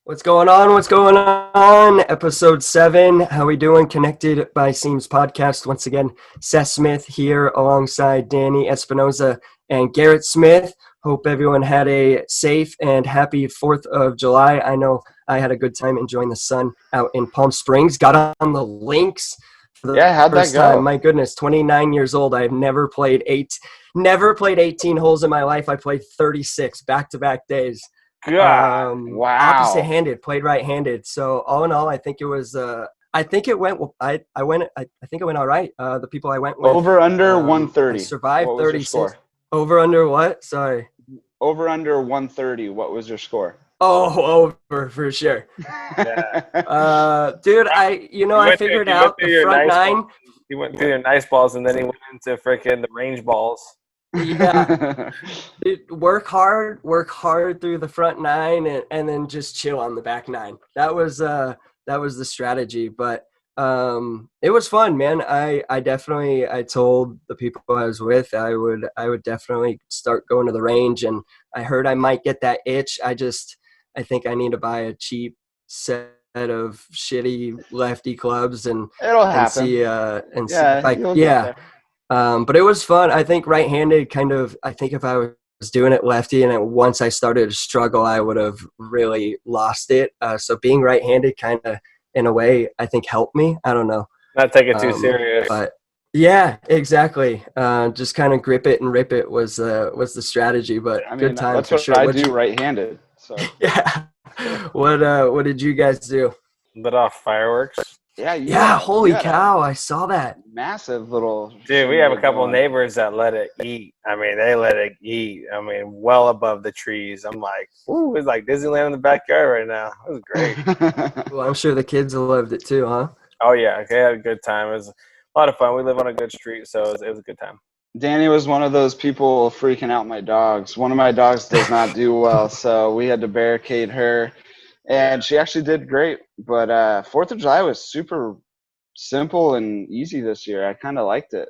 What's going on? What's going on? Episode 7. How we doing? Connected by Seams podcast. Once again, Seth Smith here alongside Danny Espinoza and Garrett Smith. Hope everyone had a safe and happy 4th of July. I know I had a good time enjoying the sun out in Palm Springs. Got on the links for the How'd first that go? time. My goodness, 29 years old. I've never played 18 holes in my life. I played 36 back-to-back days. God, wow. Opposite-handed, played right-handed. So all in all, I think it was. I think it went all right. The people I went with. Over under 130. I survived. What was 36. your score? Over under what? Sorry. Over under 130. What was your score? Oh, over for sure. Yeah. Dude, I figured out the front nine. He went through your nice balls, and then he went into freaking the range balls. Yeah. Dude, work hard through the front nine, and then just chill on the back nine. That was the strategy, but it was fun, man. I told the people I was with I would definitely start going to the range, and I heard I might get that itch. I think I need to buy a cheap set of shitty lefty clubs and It'll happen. But it was fun. I think right-handed I think if I was doing it lefty and once I started to struggle, I would have really lost it. So being right-handed kind of, in a way, I think helped me. I don't know. Not take it too serious. But yeah, exactly. Just kind of grip it and rip it was the strategy, but good time that's for what sure. I do right-handed. So Yeah. What did you guys do? Lit off fireworks. Yeah, holy cow, I saw that. Massive little. Dude, we have a couple of neighbors that let it eat. I mean, they let it eat. I mean, well above the trees. I'm like, ooh, it's like Disneyland in the backyard right now. It was great. Well, I'm sure the kids loved it too, huh? Oh, yeah. They had a good time. It was a lot of fun. We live on a good street, so it was a good time. Danny was one of those people freaking out my dogs. One of my dogs does not do well, so we had to barricade her. And she actually did great. But 4th of July was super simple and easy this year. I kind of liked it.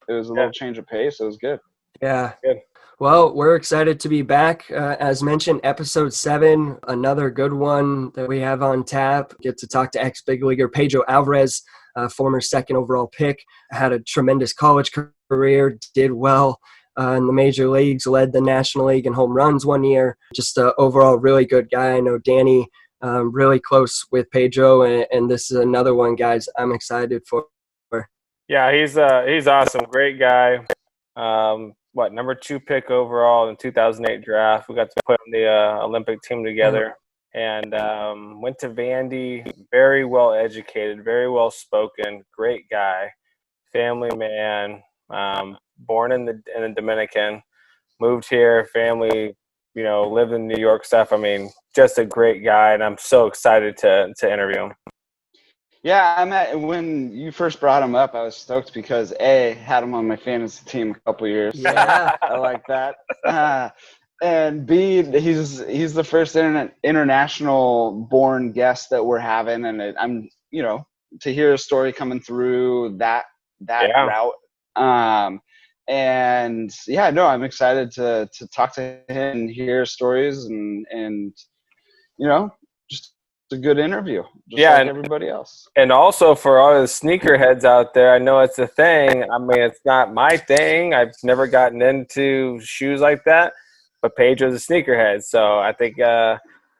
It was a little change of pace. It was good. Yeah. Good. Well, we're excited to be back. As mentioned, episode 7, another good one that we have on tap. Get to talk to ex-big leaguer Pedro Alvarez, former 2nd overall pick. Had a tremendous college career, did well in the major leagues, led the National League in home runs one year. Just an overall really good guy. I know Danny really close with Pedro, and this is another one, guys, I'm excited for. Yeah, he's awesome. Great guy. Number 2 pick overall in the 2008 draft. We got to put on the Olympic team together, and went to Vandy. Very well educated, very well spoken, great guy, family man. Born in the Dominican, moved here, family, lived in New York stuff. I mean, just a great guy, and I'm so excited to interview him. Yeah, when you first brought him up, I was stoked because A, had him on my fantasy team a couple years. Yeah, I like that. And B, he's the first international born guest that we're having, and I'm to hear a story coming through that route. I'm excited to talk to him and hear stories and just a good interview, like everybody else. And also for all the sneakerheads out there, I know it's a thing. I mean, it's not my thing. I've never gotten into shoes like that, but Pedro's a sneakerhead, so I think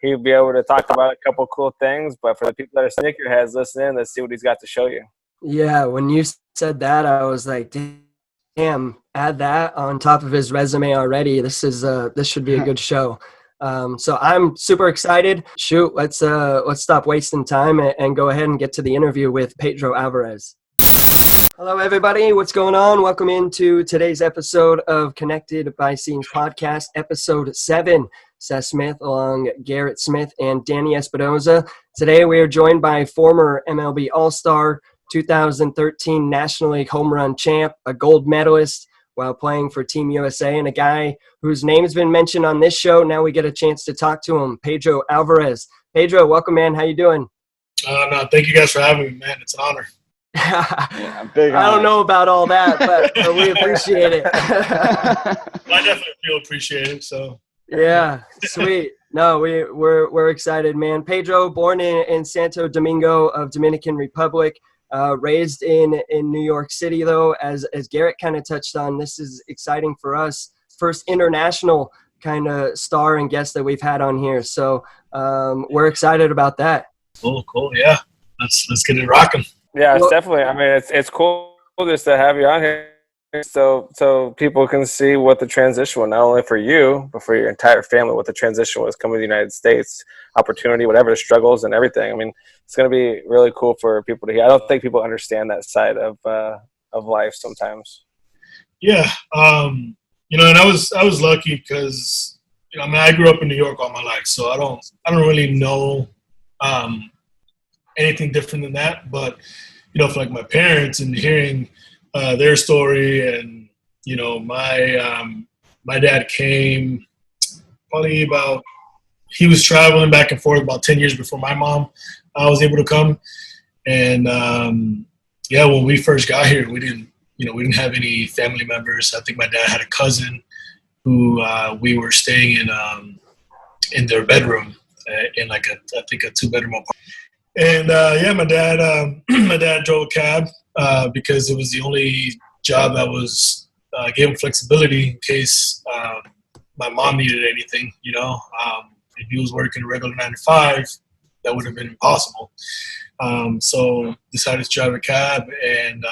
he'll be able to talk about a couple cool things. But for the people that are sneakerheads listening, let's see what he's got to show you. Yeah, when you said that, I was like, damn, add that on top of his resume already. This should be a good show. So I'm super excited. Shoot, let's stop wasting time and go ahead and get to the interview with Pedro Alvarez. Hello, everybody. What's going on? Welcome into today's episode of Connected by Seams podcast, episode 7. Seth Smith along Garrett Smith and Danny Espinoza. Today we are joined by former MLB All-Star, 2013 National League Home Run champ, a gold medalist while playing for Team USA, and a guy whose name has been mentioned on this show. Now we get a chance to talk to him, Pedro Alvarez. Pedro, welcome, man. How you doing? No, thank you guys for having me, man. It's an honor. I don't know about all that, but we appreciate it. I definitely feel appreciated. So yeah, sweet. No, we're excited, man. Pedro, born in Santo Domingo of Dominican Republic, raised in New York City, though. As Garrett kind of touched on, this is exciting for us. First international kind of star and guest that we've had on here. So we're excited about that. Cool. Yeah, let's get it rocking. Yeah, it's definitely. I mean, it's cool just to have you on here, so people can see what the transition was, not only for you but for your entire family. What the transition was coming to the United States, opportunity, whatever the struggles and everything. I mean, it's going to be really cool for people to hear. I don't think people understand that side of life sometimes. Yeah, and I was lucky because I grew up in New York all my life, so I don't really know anything different than that. But for like my parents and hearing their story, and my dad came probably he was traveling back and forth about 10 years before my mom was able to come, and when we first got here, we didn't have any family members. I think my dad had a cousin who we were staying in their bedroom in like a 2-bedroom apartment. And my dad drove a cab because it was the only job that was gave him flexibility in case my mom needed anything. If he was working a regular 9 to 5, that would have been impossible. So decided to drive a cab, and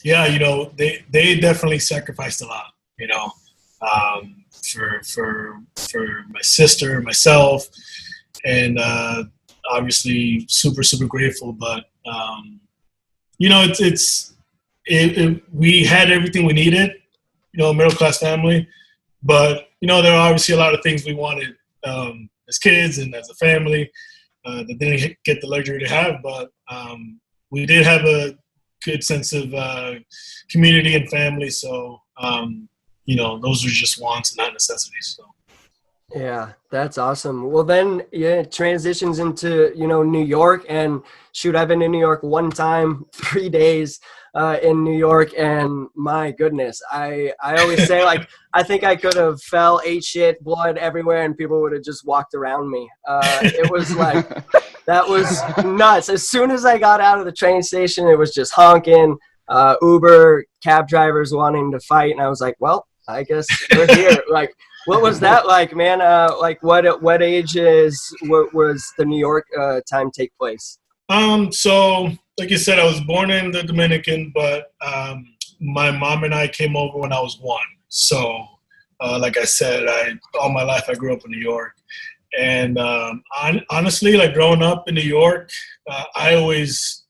they definitely sacrificed a lot. For my sister, myself, and obviously super, super grateful. But we had everything we needed, a middle-class family, but there are obviously a lot of things we wanted as kids and as a family that didn't get the luxury to have, but we did have a good sense of community and family, so those are just wants and not necessities. So. Yeah, that's awesome. Well, then, it transitions into, New York, and shoot, I've been in New York one time, 3 days in New York, and my goodness, I always say, like, I think I could have fell, ate shit, blood everywhere, and people would have just walked around me. It was like, that was nuts. As soon as I got out of the train station, it was just honking, Uber, cab drivers wanting to fight, and I was like, well, I guess we're here. Like, what was that like, man? What age was the New York time take place? So like you said, I was born in the Dominican, but my mom and I came over when I was 1. So like I said, all my life I grew up in New York, and honestly, like growing up in New York, I always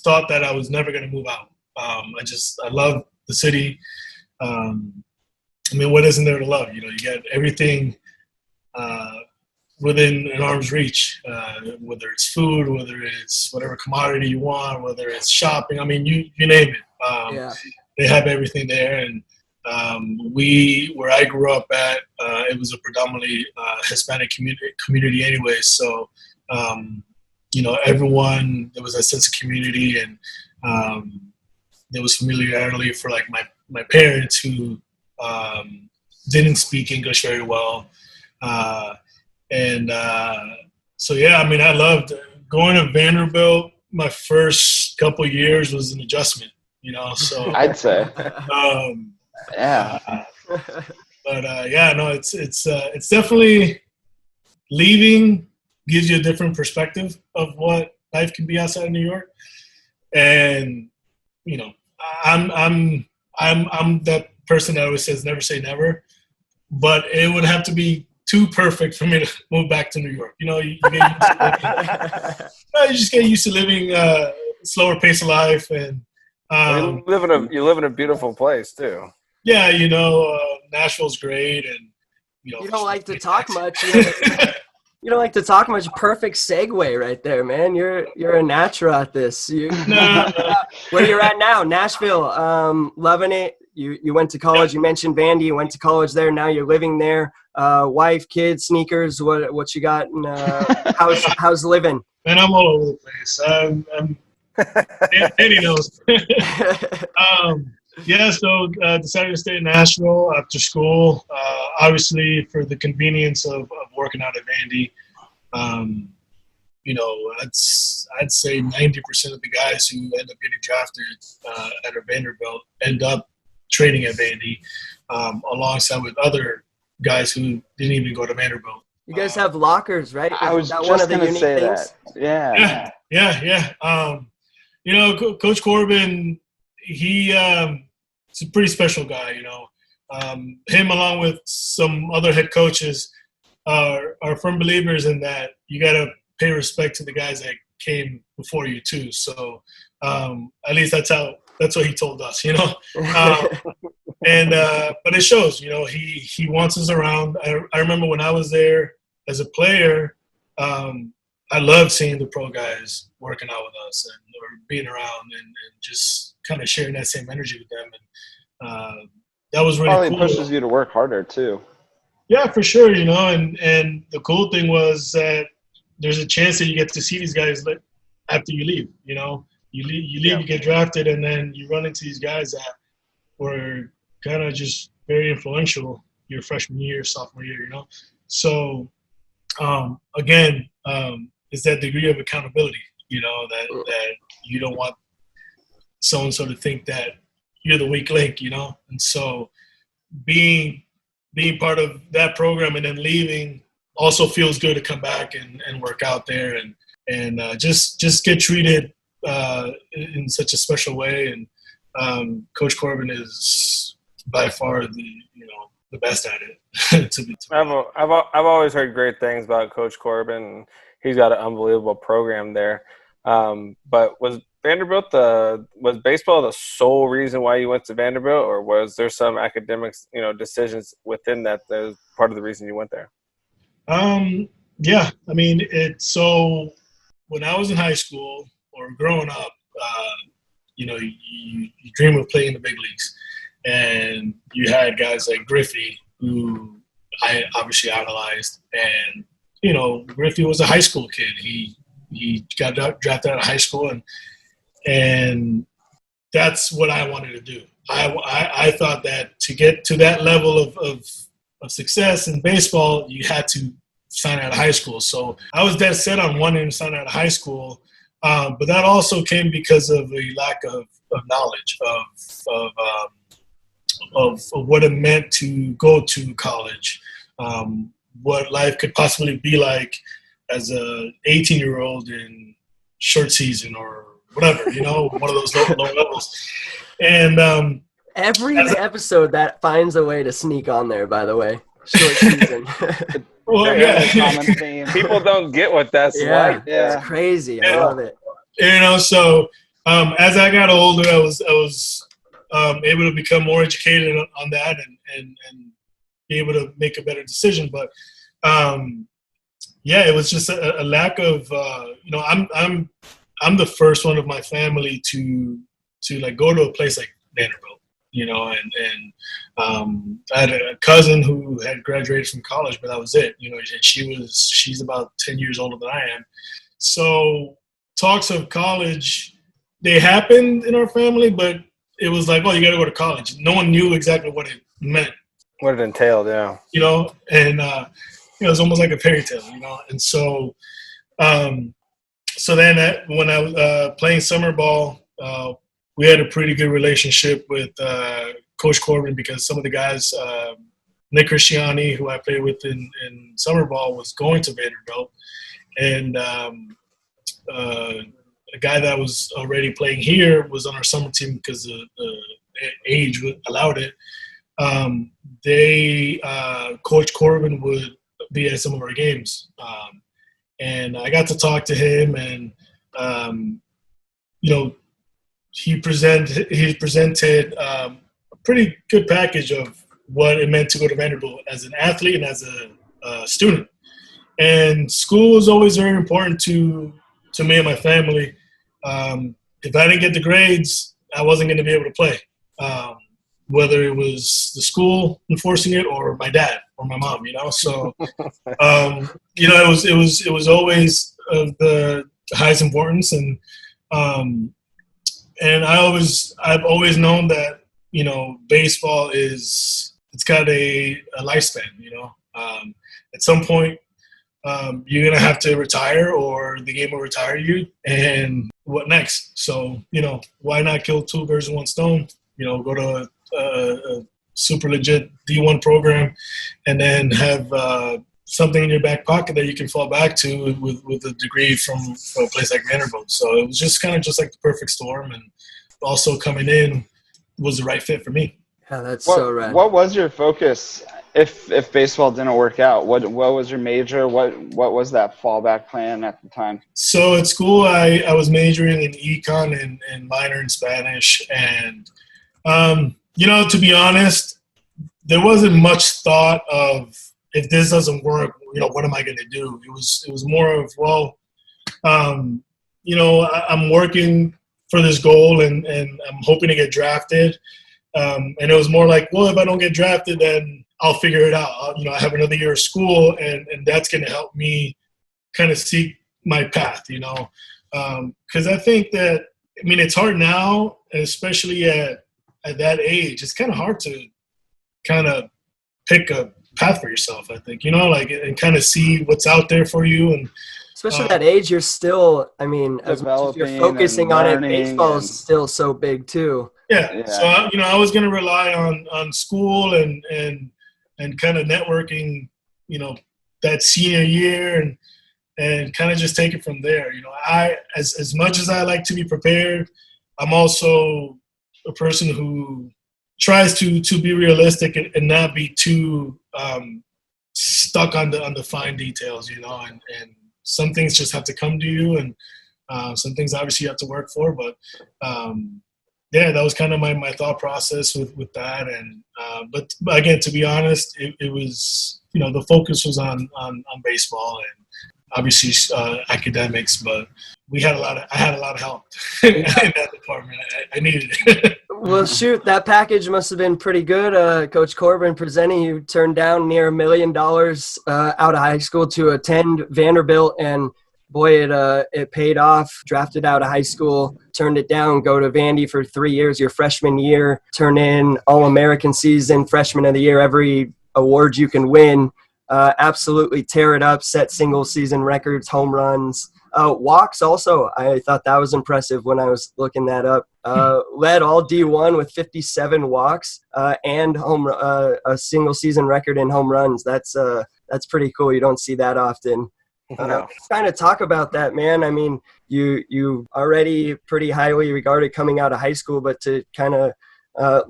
thought that I was never going to move out. I love the city. What isn't there to love? You get everything within an arm's reach, whether it's food, whether it's whatever commodity you want, whether it's shopping. You name it. They have everything there. And where I grew up at, it was a predominantly Hispanic community anyway. So, everyone, there was a sense of community, and there was familiarity for like my parents who didn't speak English very well. I loved going to Vanderbilt. My first couple years was an adjustment, so I'd say. It's definitely leaving gives you a different perspective of what life can be outside of New York. And, I'm that person that always says never say never, but it would have to be too perfect for me to move back to New York. You just get used to living a slower pace of life, and you live in a beautiful place too. Yeah, Nashville's great, and you don't like to talk much. You don't like to talk much. Perfect segue right there, man. You're a natural at this. Where you're at now, Nashville, loving it. You went to college. You mentioned Vandy. You went to college there. Now you're living there. Wife, kids, sneakers. What you got? And how's living? Man, I'm all over the place. Danny knows. Yeah, so decided to stay in Nashville after school. Obviously, for the convenience of working out at Vandy. You know, I'd say 90% of the guys who end up getting drafted at a Vanderbilt end up training at Vandy, alongside with other guys who didn't even go to Vanderbilt. You guys have lockers, right? I was that just going to say that. Yeah. Yeah. You know, Coach Corbin, he's a pretty special guy. You know, him along with some other head coaches are firm believers in that you got to pay respect to the guys that came before you too. So at least that's what he told us, you know. But it shows, you know, he wants us around. I remember when I was there as a player, I loved seeing the pro guys working out with us or being around and just kind of sharing that same energy with them. And that was really probably cool. Pushes you to work harder too. Yeah, for sure, you know. And the cool thing was that there's a chance that you get to see these guys after you leave. You know, you leave, you get drafted, and then you run into these guys that were kind of just very influential your freshman year, sophomore year. You know, so again, it's that degree of accountability. You know, that you don't want someone sort of think that you're the weak link. You know, and so being part of that program and then leaving also feels good to come back and work out there and just get treated in such a special way. And Coach Corbin is by far the best at it. I've always heard great things about Coach Corbin. He's got an unbelievable program there. But was baseball the sole reason why you went to Vanderbilt, or was there some academics, decisions within that was part of the reason you went there? Yeah, I mean, so when I was in high school or growing up, you dream of playing in the big leagues, and you had guys like Griffey, who I obviously idolized, and Griffey was a high school kid. He got drafted out of high school, and that's what I wanted to do. I thought that to get to that level of success in baseball, you had to sign out of high school. So I was dead set on wanting to sign out of high school, but that also came because of a lack of knowledge of what it meant to go to college, what life could possibly be like as a 18-year-old in short season or whatever, one of those low levels. And every episode that finds a way to sneak on there, by the way, short season. Well, yeah. People don't get what that's like. Yeah, it's crazy. I love it. So as I got older, I was able to become more educated on that and be able to make a better decision. But it was just a lack of I'm the first one of my family to like go to a place like Vanderbilt, and I had a cousin who had graduated from college, but that was it, and she's about 10 years older than I am. So talks of college, they happened in our family, but it was like, oh, you got to go to college. No one knew exactly what it meant. What it entailed, yeah. And it was almost like a fairy tale, and so then when I was playing summer ball, we had a pretty good relationship with Coach Corbin because some of the guys, Nick Cristiani, who I played with in summer ball, was going to Vanderbilt. And a guy that was already playing here was on our summer team because the age allowed it. Coach Corbin would be at some of our games. And I got to talk to him, and he presented a pretty good package of what it meant to go to Vanderbilt as an athlete and as a student. And school was always very important to me and my family. If I didn't get the grades, I wasn't going to be able to play, whether it was the school enforcing it or my dad or my mom. So it was always of the highest importance, and I've always known that baseball it's got a lifespan, at some point, you're going to have to retire or the game will retire you. And what next? So, why not kill two birds with one stone? Go to a super legit D1 program and then have something in your back pocket that you can fall back to with a degree from a place like Vanderbilt. So it was just kind of just like the perfect storm. And also coming in was the right fit for me. Yeah, that's so rad. What was your focus if baseball didn't work out? What was your major? What was that fallback plan at the time? So at school, I was majoring in econ and minor in Spanish. And, to be honest, there wasn't much thought of if this doesn't work, what am I going to do? It was more of, I'm working for this goal and I'm hoping to get drafted. And it was more like, well, if I don't get drafted, then I'll figure it out. I have another year of school, and that's going to help me kind of seek my path, because I think that, it's hard now, especially at that age. It's kind of hard to kind of pick a path for yourself, I think, and kind of see what's out there for you. And especially at that age, you're still, as much as you're focusing on it, baseball is still so big too. Yeah. So, I was going to rely on school and kind of networking, that senior year and kind of just take it from there. I, as much as I like to be prepared, I'm also a person who tries to be realistic and not be too stuck on the fine details, and some things just have to come to you, and some things obviously you have to work for. But that was kind of my thought process with that. And but again, to be honest, it was the focus was on baseball and obviously academics. But I had a lot of help in that department. I needed it. Well, shoot, that package must have been pretty good. Coach Corbin presenting you turned down near $1 million out of high school to attend Vanderbilt, and boy, it paid off. Drafted out of high school, turned it down, go to Vandy for 3 years. Your freshman year, turn in All-American season, freshman of the year, every award you can win. Absolutely tear it up, set single season records, home runs. Walks also, I thought that was impressive when I was looking that up. Led all D1 with 57 walks and a single season record in home runs. That's pretty cool. You don't see that often. No. Kind of talk about that, man. You already pretty highly regarded coming out of high school, but to kind of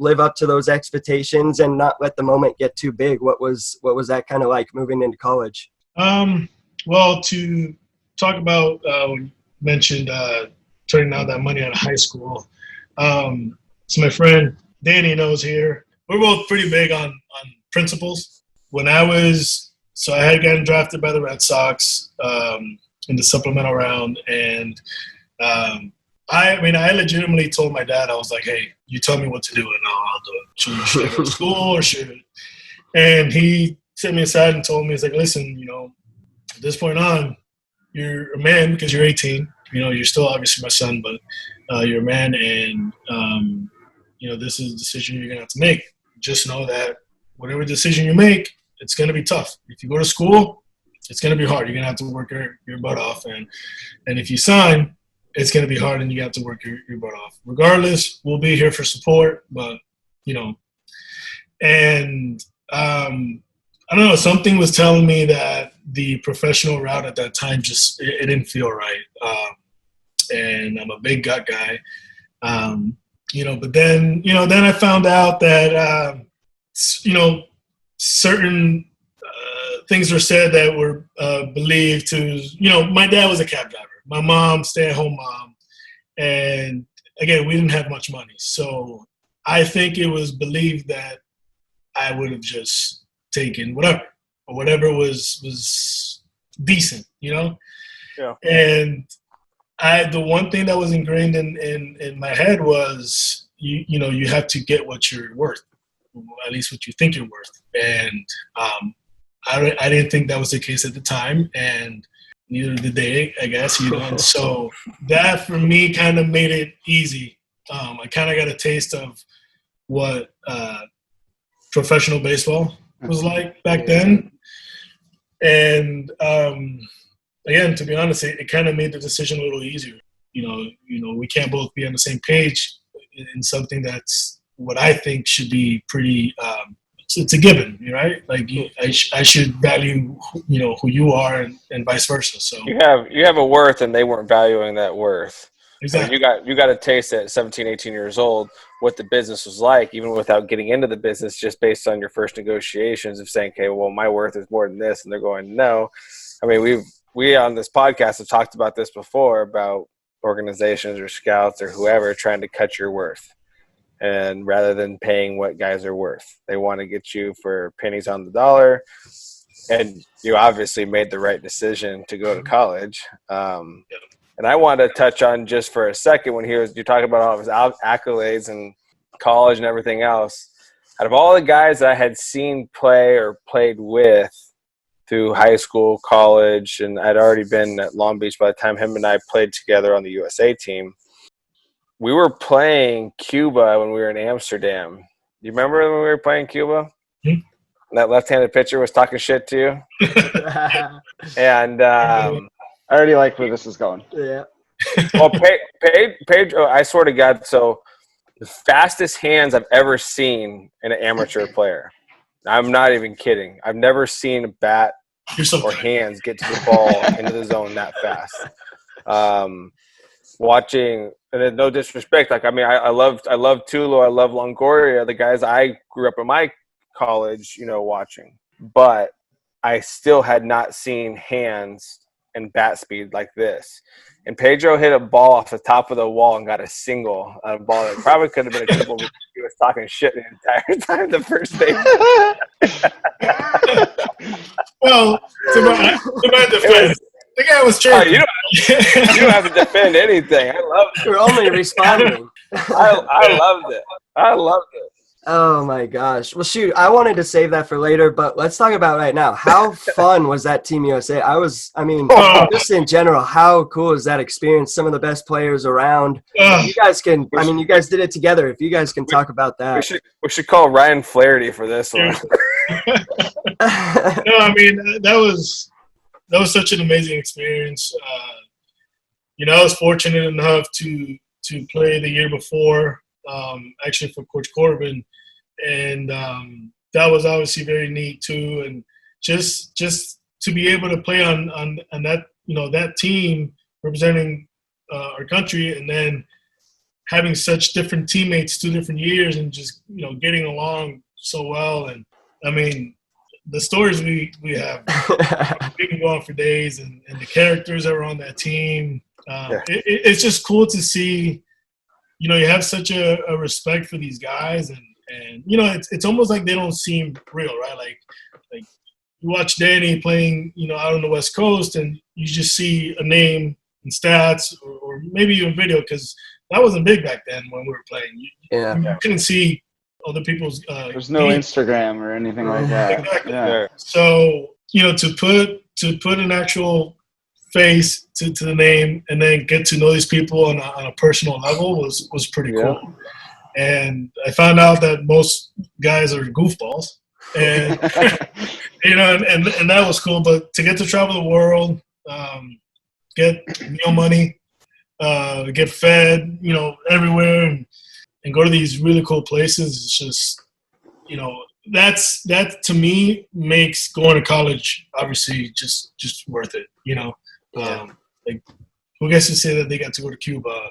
live up to those expectations and not let the moment get too big. What was that kind of like moving into college? Well, to talk about when you mentioned turning down that money out of high school. So my friend Danny knows here. We're both pretty big on principles. When I had gotten drafted by the Red Sox in the supplemental round, and I legitimately told my dad, I was like, hey, you tell me what to do and I'll do it. Should I go to school or should? And he set me aside and told me, he's like, listen, at this point on, you're a man because you're 18. You're still obviously my son, but you're a man, and this is a decision you're gonna have to make. Just know that whatever decision you make, it's gonna be tough. If you go to school, it's gonna be hard. You're gonna have to work your butt off, and if you sign, it's gonna be hard, and you have to work your butt off. Regardless, we'll be here for support, but and I don't know, something was telling me that the professional route at that time just it didn't feel right. And I'm a big gut guy. But then I found out that certain things were said that were believed to, my dad was a cab driver, my mom, stay-at-home mom. And again, we didn't have much money. So I think it was believed that I would have just taken whatever was decent, Yeah. And the one thing that was ingrained in my head was, you have to get what you're worth, at least what you think you're worth. And I didn't think that was the case at the time, and neither did they, I guess, And so that for me kind of made it easy. I kind of got a taste of what professional baseball was like back then. And again, to be honest, it kind of made the decision a little easier. We can't both be on the same page in something that's what I think should be pretty. It's a given, right? Like I should value, who you are, and vice versa. So you have a worth, and they weren't valuing that worth. Exactly. I mean, you got a taste at 17, 18 years old what the business was like, even without getting into the business, just based on your first negotiations of saying, okay, well, my worth is more than this. And they're going, no. I mean, we on this podcast have talked about this before, about organizations or scouts or whoever trying to cut your worth. And rather than paying what guys are worth, they want to get you for pennies on the dollar. And you obviously made the right decision to go to college. And I wanted to touch on just for a second when you're talking about all of his accolades and college and everything else. Out of all the guys that I had seen play or played with through high school, college, and I'd already been at Long Beach by the time him and I played together on the USA team, we were playing Cuba when we were in Amsterdam. Do you remember when we were playing Cuba? Mm-hmm. That left-handed pitcher was talking shit to you? And I already like where this is going. Yeah. well, Pedro, I swear to God, so the fastest hands I've ever seen in an amateur player. I'm not even kidding. I've never seen a bat or hands get to the ball into the zone that fast. Watching, and no disrespect, like, I mean, I love Tulo, I love Longoria, the guys I grew up in my college, watching. But I still had not seen hands and bat speed like this. And Pedro hit a ball off the top of the wall and got a single on a ball that probably could have been a triple because he was talking shit the entire time the first day. Well, to my defense, the guy was tripping. You don't have to defend anything. I love it. You're only responding. I loved it. I loved it. Oh my gosh. Well, shoot, I wanted to save that for later, but let's talk about right now. How fun was that Team USA? Just in general, how cool is that experience? Some of the best players around. You guys did it together. If you guys can talk about that. We should call Ryan Flaherty for this one. No, I mean, that was such an amazing experience. I was fortunate enough to play the year before, actually for Coach Corbin, and that was obviously very neat too. And just to be able to play on that that team representing our country, and then having such different teammates 2 different years, and just getting along so well. And I mean, the stories we have, we can go on for days, and the characters that were on that team. It's just cool to see. You have such a respect for these guys, and it's almost like they don't seem real, right? Like you watch Danny playing, out on the West Coast, and you just see a name and stats, or maybe even video, because that wasn't big back then when we were playing. You couldn't see other people's. There's no Instagram or anything like that. Exactly. Yeah. So to put an actual face to the name, and then get to know these people on a personal level was pretty cool. And I found out that most guys are goofballs, and and that was cool. But to get to travel the world, get meal money, get fed, everywhere, and go to these really cool places, it's just, that to me makes going to college obviously just worth it. Like, who gets to say that they got to go to Cuba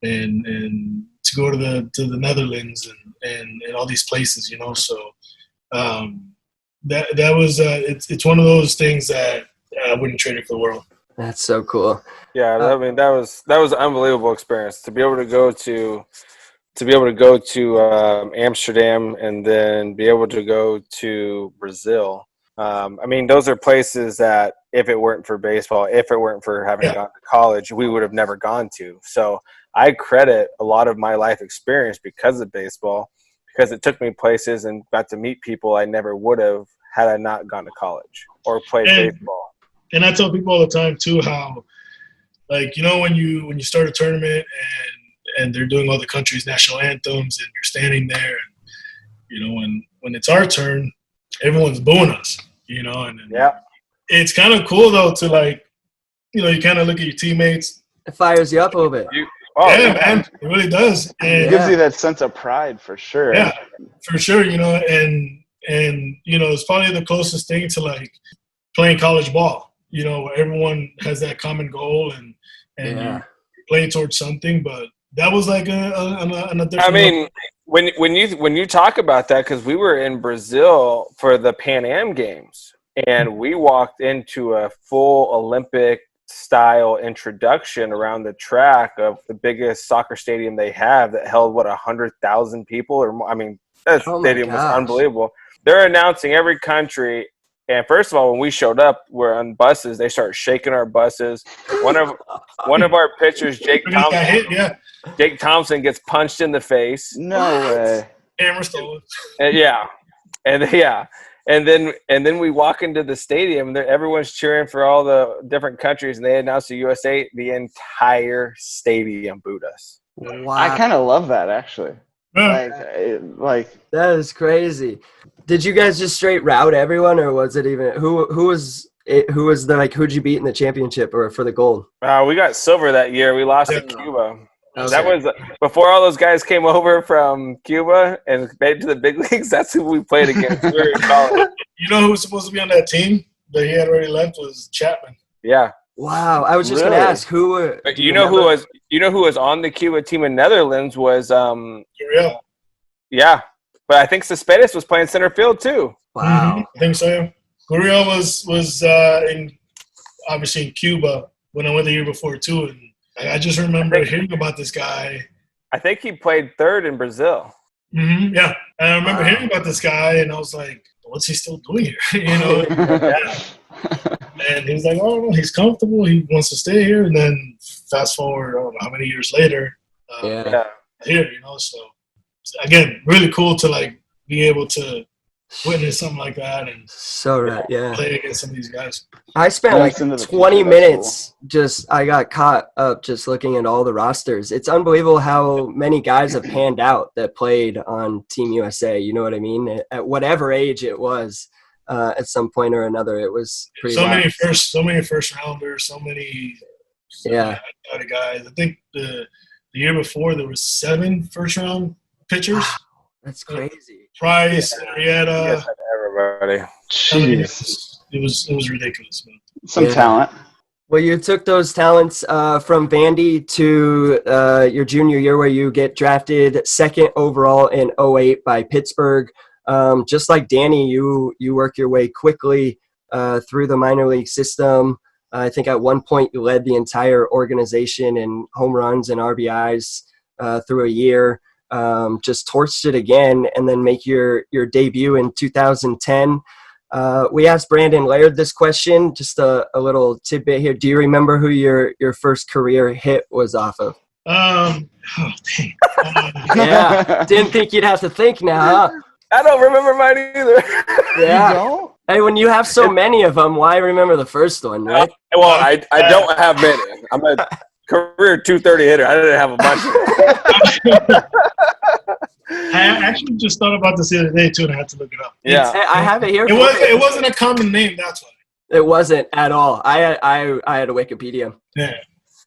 and to go to the Netherlands and all these places, So that was it's one of those things that I wouldn't trade it for the world. That's so cool. Yeah, I mean, that was an unbelievable experience to be able to go to Amsterdam, and then be able to go to Brazil. I mean, those are places that if it weren't for baseball, if it weren't for having gone to college, we would have never gone to. So I credit a lot of my life experience because of baseball, because it took me places and got to meet people I never would have had I not gone to college or played baseball. And I tell people all the time too how, like, when you start a tournament and they're doing all the country's national anthems, and you're standing there, and when it's our turn, everyone's booing us, and it's kind of cool though to you kind of look at your teammates. It fires you up a little bit. Yeah, man, it really does. And it gives you that sense of pride for sure. Yeah, for sure. And it's probably the closest thing to playing college ball. Where everyone has that common goal and you're playing towards something. But that was on a different. I mean, when you talk about that, because we were in Brazil for the Pan Am Games, and we walked into a full Olympic style introduction around the track of the biggest soccer stadium they have that held 100,000 people or more. I mean, that stadium was unbelievable. They're announcing every country, and first of all, when we showed up, we're on buses. They start shaking our buses. One of our pitchers, Jake Thompson, gets punched in the face. No way. Camera stolen. And then we walk into the stadium, and everyone's cheering for all the different countries, and they announced the USA. The entire stadium booed us. Wow. I kind of love that, actually. Like that is crazy. Did you guys just straight rout everyone, or was it even who'd you beat in the championship or for the gold? We got silver that year. We lost to Cuba. Okay. That was before all those guys came over from Cuba and made it to the big leagues. That's who we played against. We were in college. Who was supposed to be on that team that he had already left was Chapman. Yeah. Wow. I was just going to ask who. Who was on the Cuba team in Netherlands was Gurriel. Yeah, but I think Cespedes was playing center field too. Wow. Mm-hmm. I think so. Gurriel was obviously in Cuba when I went the year before too, and I just remember hearing about this guy. I think he played third in Brazil. Mm-hmm, yeah, and I remember hearing about this guy, and I was like, "What's he still doing here?" And he was like, "Oh no, he's comfortable. He wants to stay here." And then fast forward, I don't know how many years later, here, So again, really cool to be able to witness something like that and play against some of these guys. I spent 20 minutes I got caught up just looking at all the rosters. It's unbelievable how many guys have panned out that played on Team USA. You know what I mean? At whatever age it was, at some point or another, it was pretty many first rounders, so many guys. I think the year before there was 7 first round pitchers. Wow, that's crazy. Price, Arrieta, everybody. Jeez. It was ridiculous, man. Some talent. Well, you took those talents from Vandy to your junior year where you get drafted second overall in 2008 by Pittsburgh. Just like Danny, you work your way quickly through the minor league system. I think at one point you led the entire organization in home runs and RBIs through a year. Just torched it again and then make your debut in 2010. We asked Brandon Laird this question, just a little tidbit here. Do you remember who your first career hit was off of? Dang. Yeah, didn't think you'd have to think now, huh? I don't remember mine either. Yeah. You don't? Hey, when you have so many of them, why remember the first one, right? I don't have many. I'm a career 230 hitter. I didn't have a bunch. I actually just thought about this the other day too, and I had to look it up. Yeah, I have it here. It wasn't a common name. That's why. It wasn't at all. I had a Wikipedia.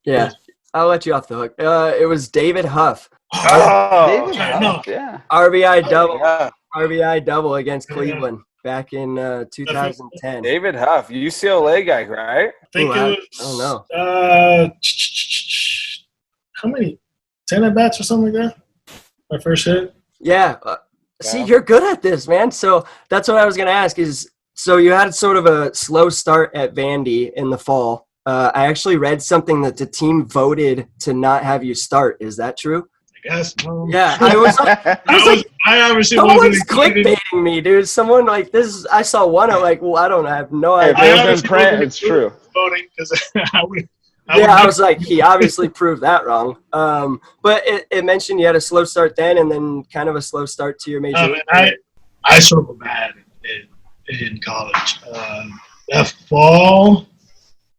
Yeah. I'll let you off the hook. It was David Huff. David Huff, no. Yeah. RBI double against Cleveland back in 2010. David Huff, UCLA guy, right? I think it was. Oh no. How many? 10 at bats or something like that. My first hit. Yeah. See, you're good at this, man. So that's what I was going to ask is, so you had sort of a slow start at Vandy in the fall. I actually read something that the team voted to not have you start. Is that true? I guess. Yeah. I was obviously someone's clickbaiting me, dude. Someone like this. I saw one. I'm like, well, I have no idea. It's true. Voting because I was like, he obviously proved that wrong. But it mentioned you had a slow start then, and then kind of a slow start to your major. I struggled bad in college. That fall,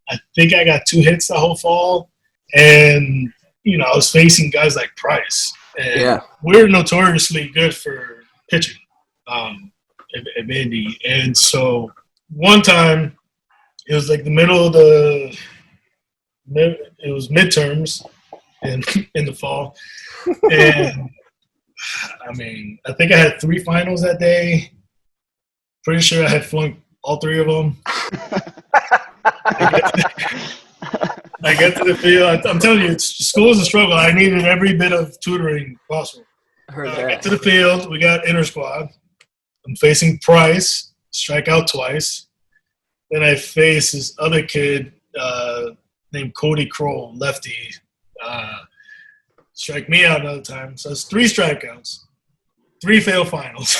I think I got 2 hits the whole fall, and I was facing guys like Price, and Yeah. we're notoriously good for pitching at Indy. And so one time, it was like the middle of it was midterms in the fall, and I mean, I think I had 3 finals that day. Pretty sure I had flunked all 3 of them. I get to the field. I'm telling you, school is a struggle. I needed every bit of tutoring possible. I Get to the field. We got inter squad. I'm facing Price, strike out twice. Then I face this other kid named Cody Kroll, lefty. Strike me out another time. So it's 3 strikeouts, 3 failed finals.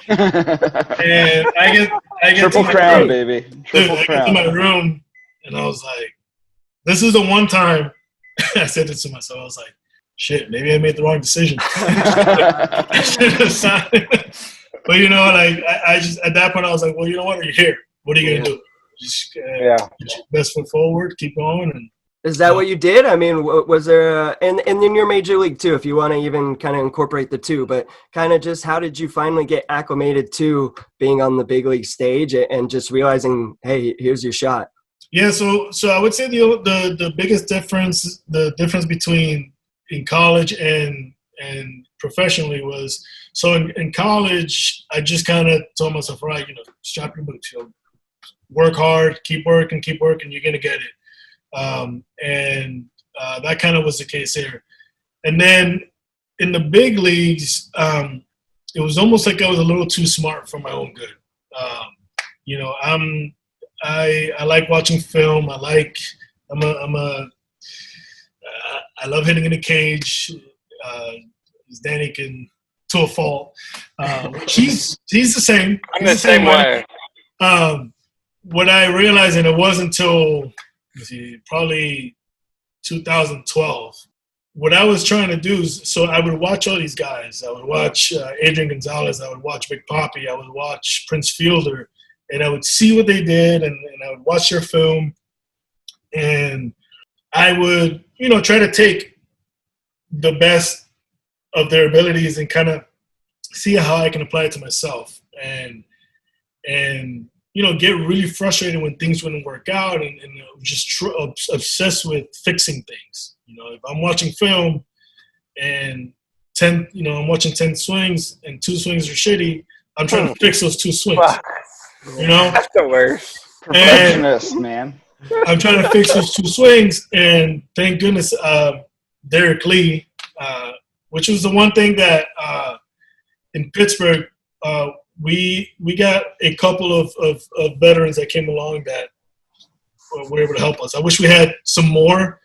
And I get Triple crown, baby. Triple I crown. get to my room, and I was like, this is the one time I said this to myself. I was like, shit, maybe I made the wrong decision. I should have signed. But, I just, at that point, I was like, well, you know what? You're here. What are you going to do? Just put your best foot forward, keep going. And Is that what you did? I mean, was there and in your major league too, if you want to even kind of incorporate the two, but kind of just how did you finally get acclimated to being on the big league stage and just realizing, hey, here's your shot? Yeah, so I would say the biggest difference, the difference between in college and professionally was, so in college, I just kind of told myself, all right, strap your boots, work hard, keep working, you're going to get it. And that kind of was the case there. And then in the big leagues, it was almost like I was a little too smart for my own good. I like watching film. I love hitting in the cage. As Danny can, to a fault. He's the same. I'm the same way. What I realized, and it wasn't until probably 2012, what I was trying to do is, so I would watch all these guys. I would watch Adrian Gonzalez. I would watch Big Papi. I would watch Prince Fielder. And I would see what they did, and I would watch their film. And I would, try to take the best of their abilities and kind of see how I can apply it to myself. And get really frustrated when things wouldn't work out and just obsessed with fixing things. If I'm watching film and I'm watching 10 swings and 2 swings are shitty, I'm trying to fix those 2 swings. That's the worst. Perfectionist, man. I'm trying to fix those 2 swings, and thank goodness Derek Lee, which was the one thing that in Pittsburgh we got a couple of veterans that came along that were able to help us. I wish we had some more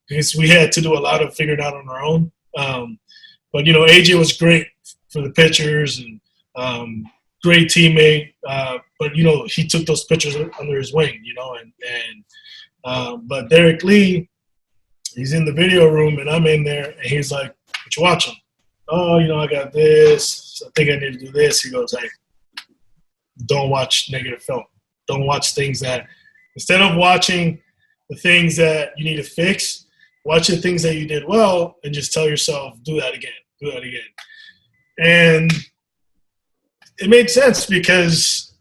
because we had to do a lot of figuring out on our own. But AJ was great for the pitchers and great teammate. But he took those pitchers under his wing. But Derek Lee, he's in the video room and I'm in there, and he's like, "What you watching?" "Oh, I got this. I think I need to do this." He goes, "Hey, don't watch negative film. Don't watch things that, instead of watching the things that you need to fix, watch the things that you did well and just tell yourself, do that again, do that again." And it made sense because,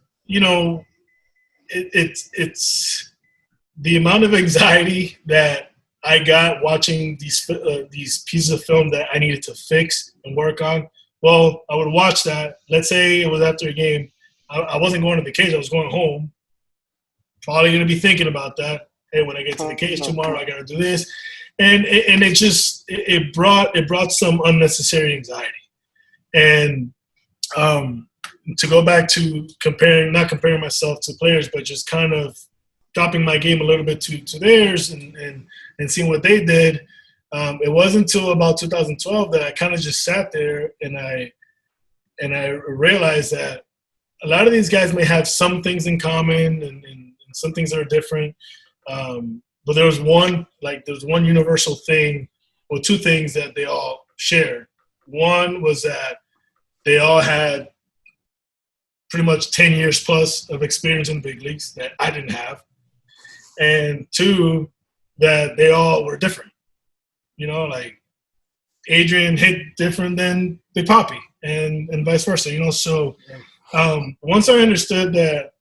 it's the amount of anxiety that I got watching these pieces of film that I needed to fix and work on. Well, I would watch that. Let's say it was after a game. I wasn't going to the cage. I was going home. Probably going to be thinking about that. Hey, when I get to the cage tomorrow, I got to do this. And it brought some unnecessary anxiety. And to go back to not comparing myself to players, but just kind of dropping my game a little bit to theirs and seeing what they did. It wasn't until about 2012 that I kind of just sat there and I realized that a lot of these guys may have some things in common and some things that are different. But there was one universal thing, or 2 things that they all shared. One was that they all had pretty much 10 years plus of experience in the big leagues that I didn't have. And 2, that they all were different. like Adrian hit different than Big Papi and vice versa, So once I understood that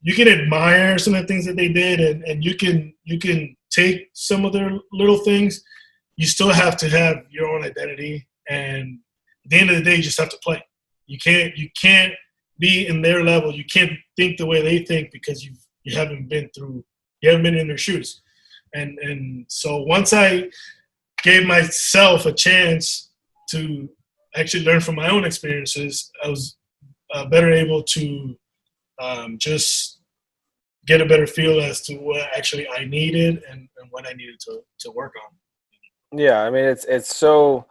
you can admire some of the things that they did and you can take some of their little things, you still have to have your own identity. And at the end of the day, you just have to play. You can't be in their level. You can't think the way they think because you haven't been in their shoes. And so once I gave myself a chance to actually learn from my own experiences, I was better able to just get a better feel as to what actually I needed and what I needed to work on. Yeah, I mean it's so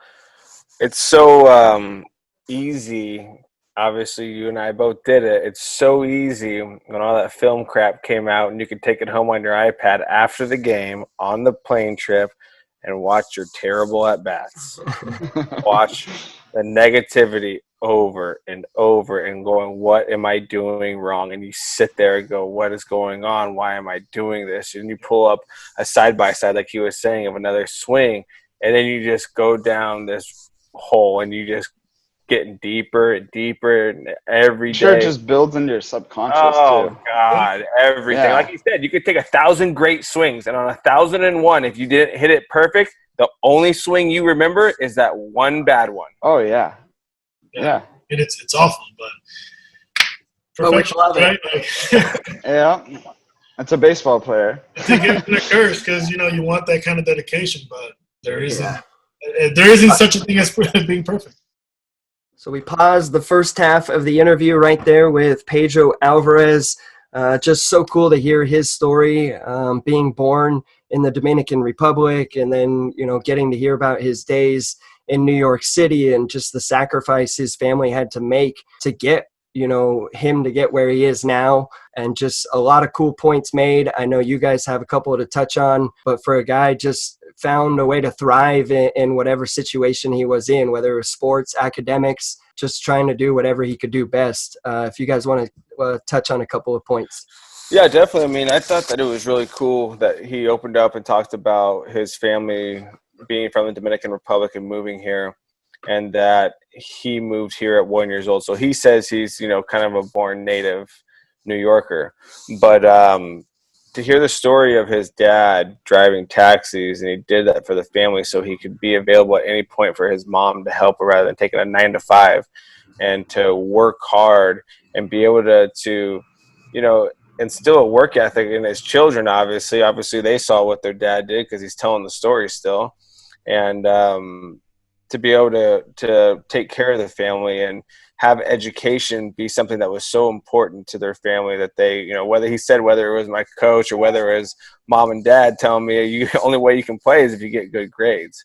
easy. Obviously, you and I both did it. It's so easy when all that film crap came out and you could take it home on your iPad after the game on the plane trip and watch your terrible at-bats. Watch the negativity over and over and going, what am I doing wrong? And you sit there and go, what is going on? Why am I doing this? And you pull up a side-by-side, like he was saying, of another swing, and then you just go down this hole and you just getting deeper and deeper and every day. Sure, it just builds into your subconscious too. Oh God, everything. Yeah. Like you said, you could take 1,000 great swings, and on 1,001, if you didn't hit it perfect, the only swing you remember is that one bad one. Oh yeah. Yeah. And it's awful, but we love it. right? Yeah. It's a baseball player. It's a gift and a curse because you want that kind of dedication, but there isn't. Yeah. There isn't such a thing as being perfect. So we paused the first half of the interview right there with Pedro Alvarez. Just so cool to hear his story, being born in the Dominican Republic and then, getting to hear about his days in New York City and just the sacrifice his family had to make to get, him to get where he is now, and just a lot of cool points made. I know you guys have a couple to touch on, but for a guy just found a way to thrive in whatever situation he was in, whether it was sports, academics, just trying to do whatever he could do best. If you guys want to touch on a couple of points. Yeah, definitely. I mean, I thought that it was really cool that he opened up and talked about his family being from the Dominican Republic and moving here, and that he moved here at 1 year old. So he says he's, kind of a born native New Yorker. But to hear the story of his dad driving taxis, and he did that for the family so he could be available at any point for his mom to help her rather than taking a 9 to 5, and to work hard and be able to instill a work ethic in his children. Obviously they saw what their dad did because he's telling the story still. And to be able to take care of the family and have education be something that was so important to their family that they, whether it was my coach or whether it was mom and dad telling me the only way you can play is if you get good grades.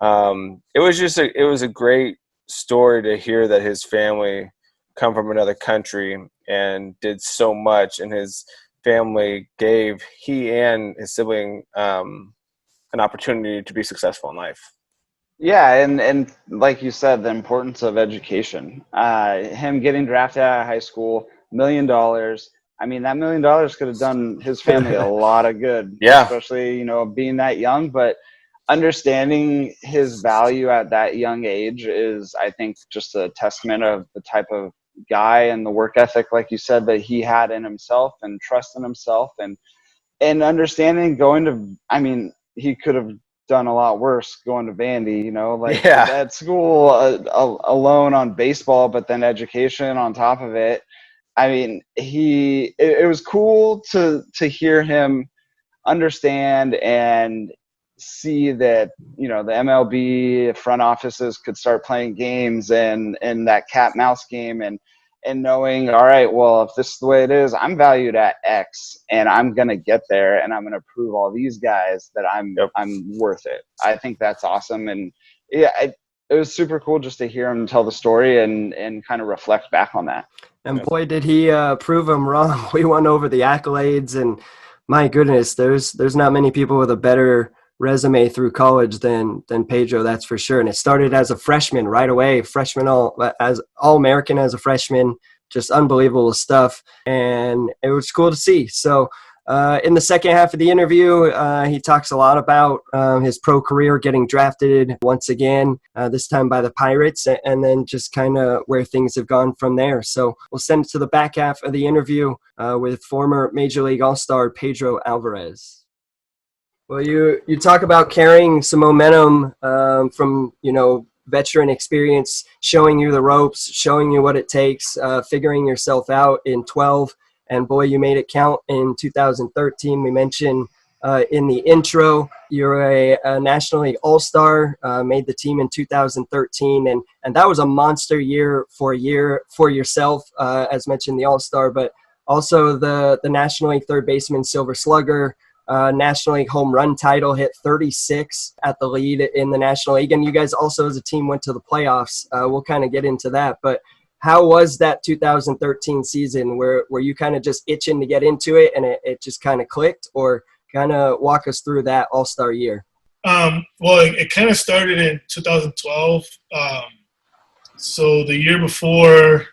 It was a great story to hear that his family come from another country and did so much, and his family gave he and his sibling an opportunity to be successful in life. Yeah, and like you said, the importance of education. Him getting drafted out of high school, $1 million. I mean, that $1 million could have done his family a lot of good. Yeah. Especially, being that young. But understanding his value at that young age is, I think, just a testament of the type of guy and the work ethic, like you said, that he had in himself, and trust in himself, and understanding he could have done a lot worse going to Vandy, at school alone on baseball, but then education on top of it. I mean, it was cool to hear him understand and see that, the MLB front offices could start playing games and that cat-mouse game and knowing, all right, well, if this is the way it is, I'm valued at X and I'm going to get there and I'm going to prove all these guys that I'm worth it. I think that's awesome. And yeah, it was super cool just to hear him tell the story and kind of reflect back on that. And boy, did he prove him wrong. We went over the accolades, and my goodness, there's not many people with a better resume through college than Pedro, that's for sure. And it started as a freshman right away, All-American as a freshman, just unbelievable stuff. And it was cool to see. So In the second half of the interview, he talks a lot about his pro career, getting drafted once again, this time by the Pirates, and then just kind of where things have gone from there. So we'll send it to the back half of the interview with former Major League All-Star Pedro Alvarez. Well, you talk about carrying some momentum from, veteran experience, showing you the ropes, showing you what it takes, figuring yourself out in 12. And boy, you made it count in 2013. We mentioned in the intro, you're a National League All-Star, made the team in 2013. And that was a monster year for yourself, as mentioned, the All-Star, but also the National League third baseman, Silver Slugger, National League home run title, hit 36 at the lead in the National League. And you guys also as a team went to the playoffs. We'll kind of get into that. But how was that 2013 season? Were you kind of just itching to get into it and it just kind of clicked? Or kind of walk us through that All-Star year? Well, it kind of started in 2012. So the year before,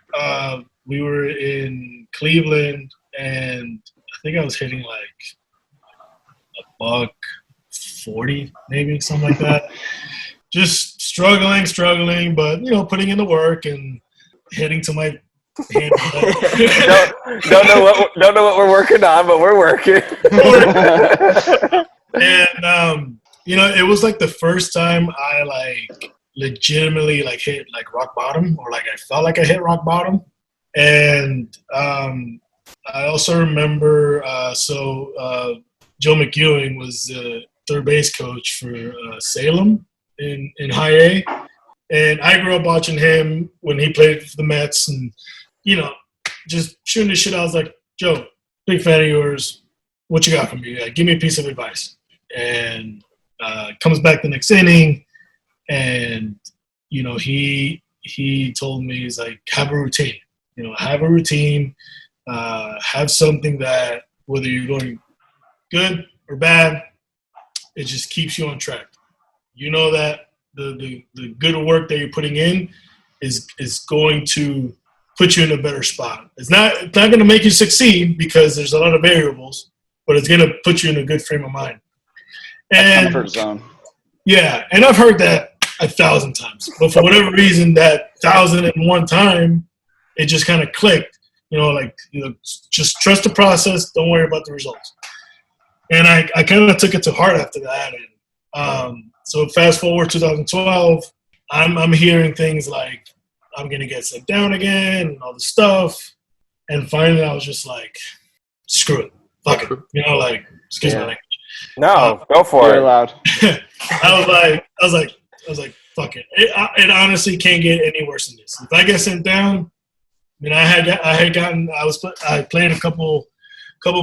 we were in Cleveland, and I think I was hitting like $140, maybe something like that. Just struggling, but putting in the work and hitting to my hand. don't know what we're working on, but we're working. And it was like the first time I legitimately hit rock bottom, or I felt like I hit rock bottom. And I also remember Joe McEwing was the third base coach for Salem in High A. And I grew up watching him when he played for the Mets and, just shooting the shit. I was like, Joe, big fan of yours. What you got for me? Give me a piece of advice. And comes back the next inning, and, he told me, he's like, have a routine. Have something that whether you're going good or bad, it just keeps you on track. That the good work that you're putting in is going to put you in a better spot. It's not going to make you succeed because there's a lot of variables, but it's going to put you in a good frame of mind. And comfort zone. Yeah, and I've heard that 1,000 times, but for whatever reason, that 1,001 time, it just kind of clicked. Just trust the process. Don't worry about the results. And I kind of took it to heart after that. And so fast forward 2012, I'm hearing things like I'm going to get sent down again and all this stuff. And finally I was just like, screw it. Fuck it. Excuse my language. No, go for Very it. loud. I was like, fuck it. It honestly can't get any worse than this. If I get sent down, I played a couple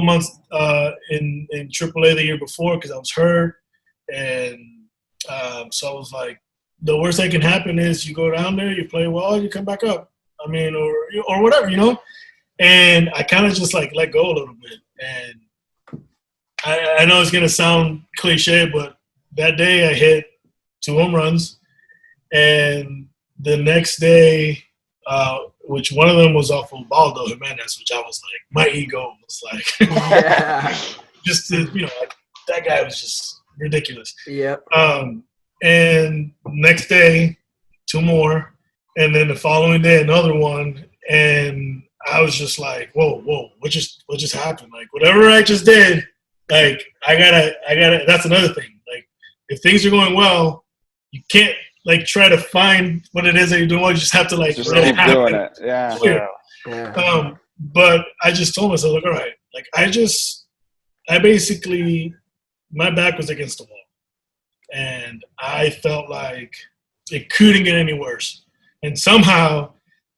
months in AAA the year before because I was hurt, and so I was like, the worst that can happen is you go down there, you play well, you come back up. Or whatever, And I kind of just let go a little bit. And I know it's gonna sound cliche, but that day I hit 2 home runs, and the next day, which one of them was off of Baldo Jimenez, which I was like, my ego was like, just that guy was just ridiculous. Yep. And next day, 2 more, and then the following day another one, and I was just like, whoa, what just happened? Whatever I just did, I gotta. That's another thing. If things are going well, you can't try to find what it is that you're doing. You just have to just keep doing it. Yeah. But I just told myself, all right, I basically, my back was against the wall, and I felt like it couldn't get any worse. And somehow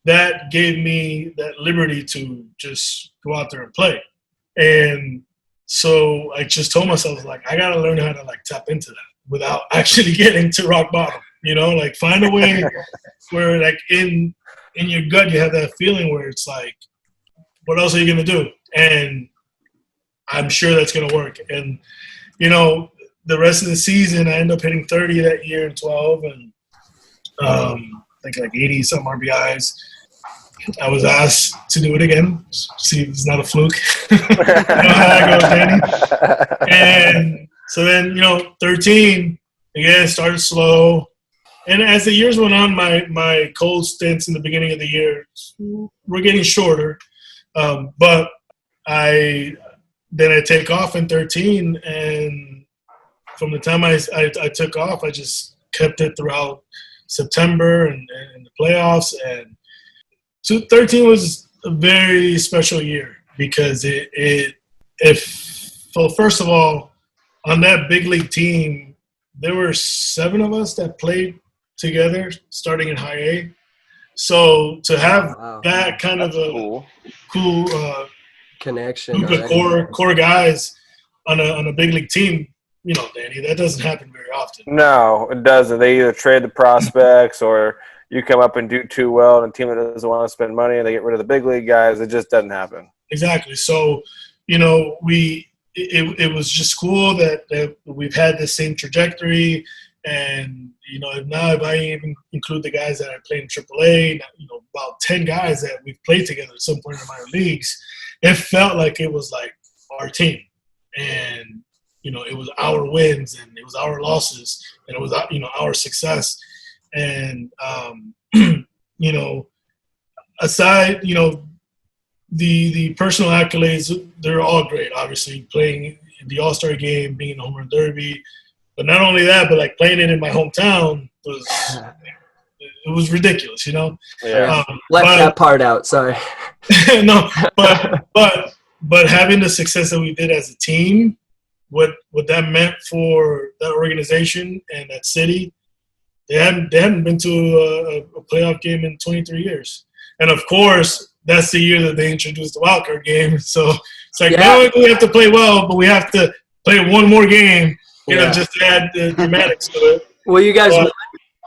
that gave me that liberty to just go out there and play. And so I just told myself, I got to learn how to tap into that without actually getting to rock bottom. Find a way where in your gut you have that feeling where it's what else are you going to do? And I'm sure that's going to work. And, the rest of the season, I ended up hitting 30 that year in 12, and I think 80-something RBIs. I was asked to do it again. See if it's not a fluke. You know how that goes, Danny. And so then, 13, again, started slow. And as the years went on, my cold stints in the beginning of the year were getting shorter. But I take off in 13, and from the time I took off, I just kept it throughout September and the playoffs. And so 13 was a very special year because first of all, on that big league team, there were 7 of us that played together starting in high A. So to have that kind of a cool connection, group of core guys on a big league team, Danny, that doesn't happen very often. No, it doesn't. They either trade the prospects or you come up and do too well and a team that doesn't want to spend money and they get rid of the big league guys. It just doesn't happen. Exactly. So, it was just cool that we've had the same trajectory. And, now if I even include the guys that I played in AAA, about 10 guys that we've played together at some point in minor leagues, it felt like it was like our team. And, it was our wins and it was our losses and it was, our success. And, aside, the personal accolades, they're all great. Obviously, playing in the All-Star game, being in the Home Run Derby. But not only that, but like playing it in my hometown was ridiculous, Yeah. Left that part out. Sorry. No, but having the success that we did as a team, what that meant for that organization and that city, they hadn't been to a playoff game in 23 years, and of course that's the year that they introduced the wild card game. So it's like not only do we have to play well, but we have to play one more game. Just to add the dramatics to it. Well, you guys,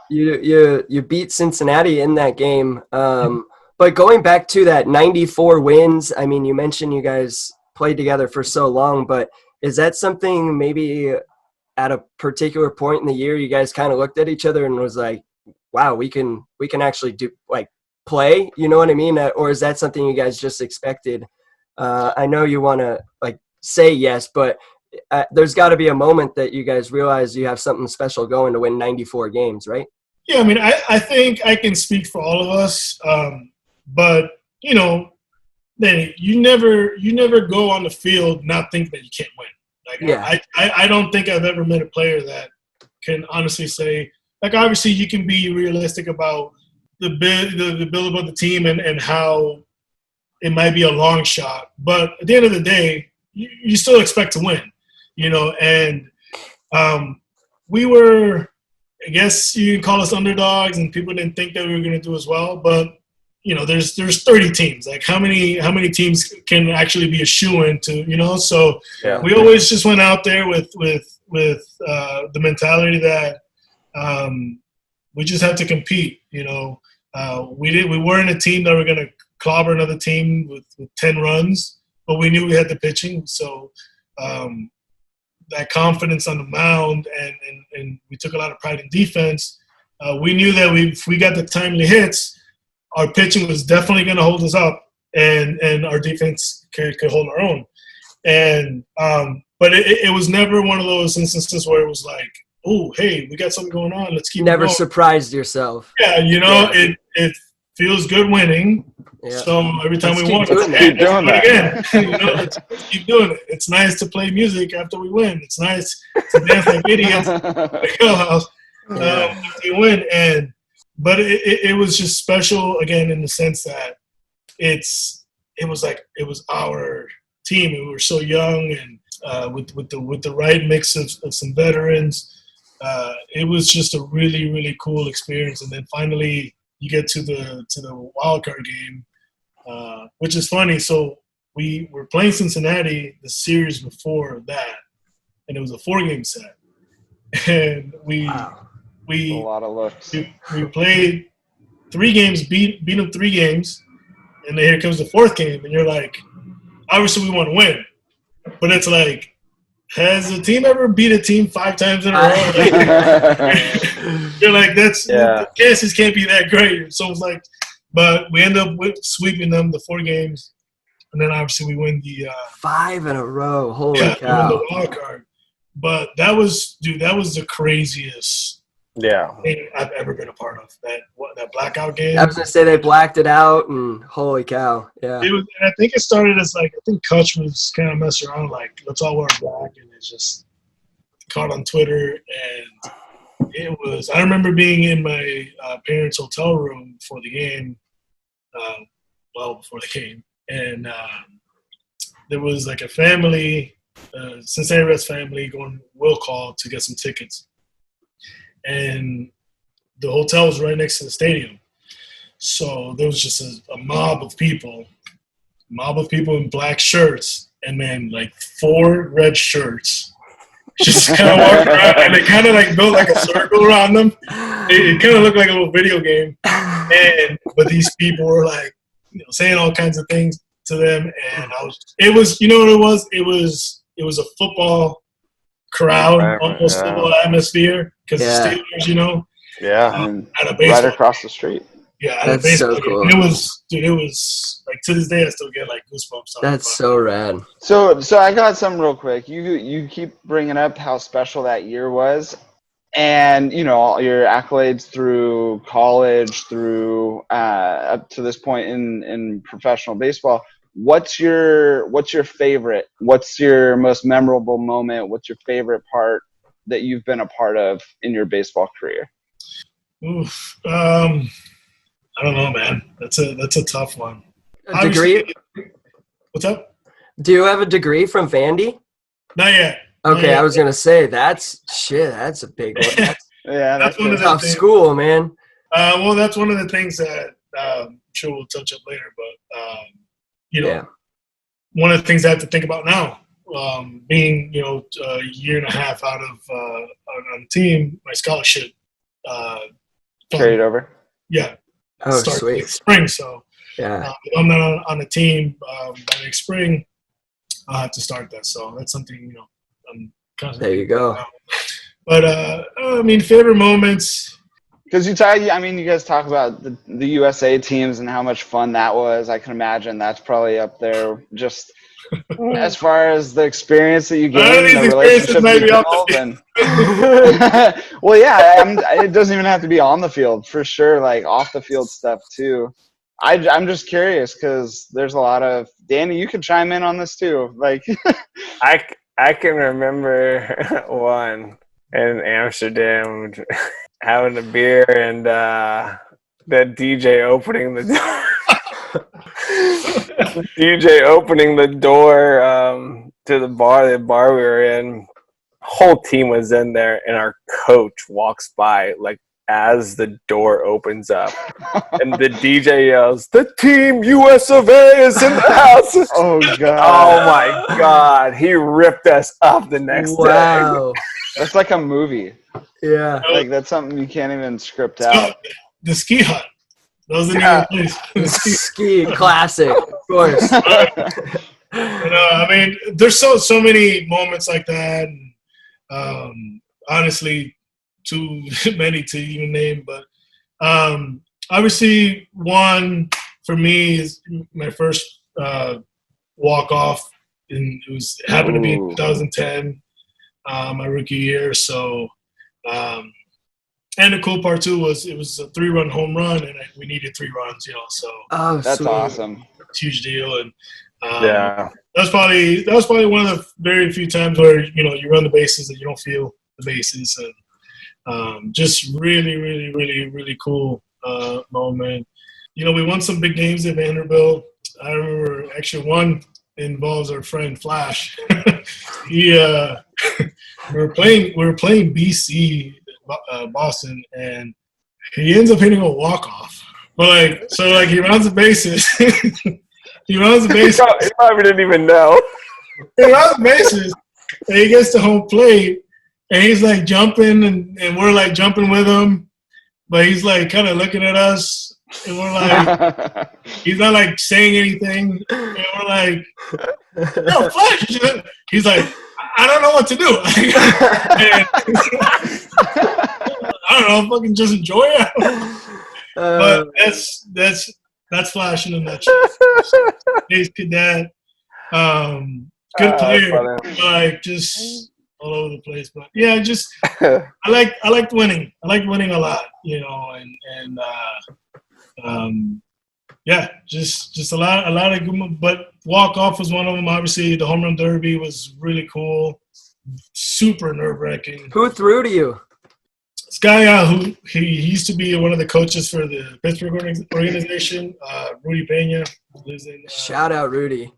you beat Cincinnati in that game. But going back to that 94 wins, I mean, you mentioned you guys played together for so long, but is that something maybe at a particular point in the year you guys kind of looked at each other and was like, wow, we can actually do like play, you know what I mean? Or is that something you guys just expected? I know you want to like say yes, but there's got to be a moment that you guys realize you have something special going to win 94 games, right? Yeah, I mean, I think I can speak for all of us, but Danny, you never go on the field not think that you can't win. Like, I don't think I've ever met a player that can honestly say, like, obviously you can be realistic about the build of the team and how it might be a long shot, but at the end of the day, you still expect to win. And we were, I guess you can call us underdogs, and people didn't think that we were going to do as well. But there's 30 teams. Like how many teams can actually be a shoo-in to, So we always just went out there with the mentality that we just had to compete. We weren't a team that were going to clobber another team with 10 runs, but we knew we had the pitching, so. That confidence on the mound, and we took a lot of pride in defense. We knew that if we got the timely hits, our pitching was definitely going to hold us up, and our defense could hold our own. And but it was never one of those instances where it was like, oh, hey, we got something going on. Let's keep never it going. Surprised yourself. Yeah, it feels good winning. Yeah. So every time we won, let's keep doing that. Again. Let's keep doing it. It's nice to play music after we win. It's nice to dance like idiots after we win. But it was just special again in the sense that it was our team. We were so young and with the right mix of some veterans. It was just a really, really cool experience. And then finally you get to the wild card game. Which is funny. So we were playing Cincinnati the series before that, and it was a 4-game set. And we a lot of looks. We played 3 games, beat them 3 games, and then here comes the 4th game, and you're like, obviously we want to win, but it's like, has a team ever beat a team 5 times in a row? You're like, the chances can't be that great. So it's like. But we end up sweeping them the 4 games, and then obviously we win the 5 in a row. Holy we win cow! the wild card. But that was the craziest thing I've ever been a part of. That blackout game. I was gonna say they blacked it out, and holy cow, yeah. And I think it started as like, I think Kutch was kind of messing around like, let's all wear black, and it just caught on Twitter, and it was. I remember being in my parents' hotel room before the game, before the game, and there was like a family, Cincinnati Reds family, going will call to get some tickets, and the hotel was right next to the stadium. So there was just a mob of people in black shirts, and then like 4 red shirts. Just kind of walked around, and they kind of like built like a circle around them. It kind of looked like a little video game. But these people were like, saying all kinds of things to them, and it was, you know what it was? It was a football crowd, almost football atmosphere, because the Steelers, at a baseball right across the street. Yeah, that's so cool. It was like, to this day I still get like goosebumps. That's so rad. So I got something real quick. You keep bringing up how special that year was, and all your accolades through college, through up to this point in professional baseball. What's your favorite? What's your most memorable moment? What's your favorite part that you've been a part of in your baseball career? Oof. I don't know, man. That's a tough one. A degree? What's up? Do you have a degree from Vandy? Not yet. Okay, I was gonna say that's a big one. That's one of the tough things. school, man. Well, that's one of the things that I'm sure we'll touch up later. But one of the things I have to think about now, being a year and a half out of on the team, my scholarship carried over. Yeah. Oh, start sweet. next spring. So if I'm not on the team by next spring, I'll have to start that. So that's something I'm constantly. There you go. But favorite moments. Because you guys talk about the USA teams and how much fun that was. I can imagine that's probably up there. Just as far as the experience that you gained, the relationship you built, and well, it doesn't even have to be on the field for sure. Like off the field stuff too. I'm just curious because there's a lot of Danny. You could chime in on this too. Like I can remember one in Amsterdam having a beer and the DJ opening the door. DJ opening the door to the bar we were in. Whole team was in there, and our coach walks by like as the door opens up, and the DJ yells, "The team US of A is in the house!" Oh god! Oh my god! He ripped us up the next day. That's like a movie. Yeah, like that's something you can't even script out. The ski hut. Those are the ski classic, of course. There's so many moments like that. And, honestly, too many to even name. But obviously, one for me is my first walk off, and it happened to be in 2010, my rookie year. So. And the cool part too was it was a 3-run home run, and we needed 3 runs, So that's sweet. awesome. It's a huge deal, and that was probably one of the very few times where you run the bases and you don't feel the bases, and just really, really, really, really cool moment. We won some big games at Vanderbilt. I remember actually one involves our friend Flash. We were playing BC. Boston, and he ends up hitting a walk-off. But he runs the bases. He probably didn't even know. He runs the bases, and he gets to home plate, and he's like jumping, and we're like jumping with him, but he's like kind of looking at us, and we're like, he's not like saying anything, and we're like, no, Flash. He's like, I don't know what to do. I don't know, fucking just enjoy it. But That's flashing in that chest. Space cadet. Good player. Like just all over the place. But yeah, just I liked winning. I liked winning a lot, you know, and yeah, just a lot of good. But walk off was one of them. Obviously, the home run derby was really cool. Super nerve wracking. Who threw to you? This guy who he used to be one of the coaches for the Pittsburgh organization, Rudy Pena, lives in. Shout out Rudy.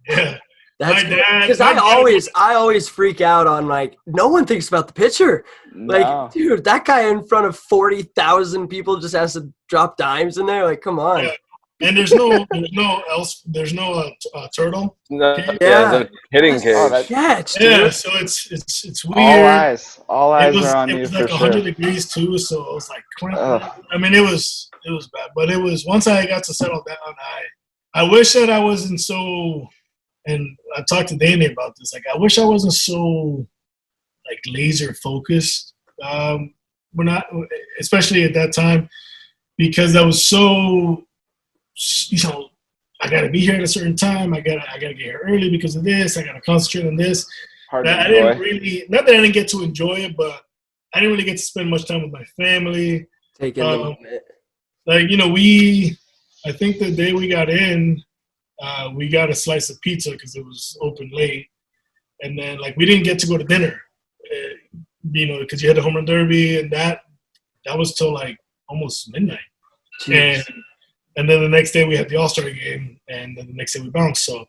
Yeah. That's because I always freak out on, like, no one thinks about the pitcher. Like, dude, that guy in front of 40,000 people just has to drop dimes in there. Like, come on. Yeah. And there's no turtle. No, yeah, the hitting cage. Oh, catch, dude. Yeah, so it's weird. All eyes are on you. It was like 100 degrees too, so it was like I mean, it was bad, but it was once I got to settle down. I wish that I wasn't so. And I talked to Danny about this. Like, I wish I wasn't so, like, laser focused especially at that time, because I was so, you know, I got to be here at a certain time. I got to get here early because of this. I got to concentrate on this. I didn't really, not that I didn't get to enjoy it, but I didn't really get to spend much time with my family. Take it a little bit. Like, you know, I think the day we got in, we got a slice of pizza because it was open late. And then, like, we didn't get to go to dinner, you know, because you had the home run derby, and that was till, like, almost midnight. Jeez. And then the next day we had the All-Star game, and then the next day we bounced. So,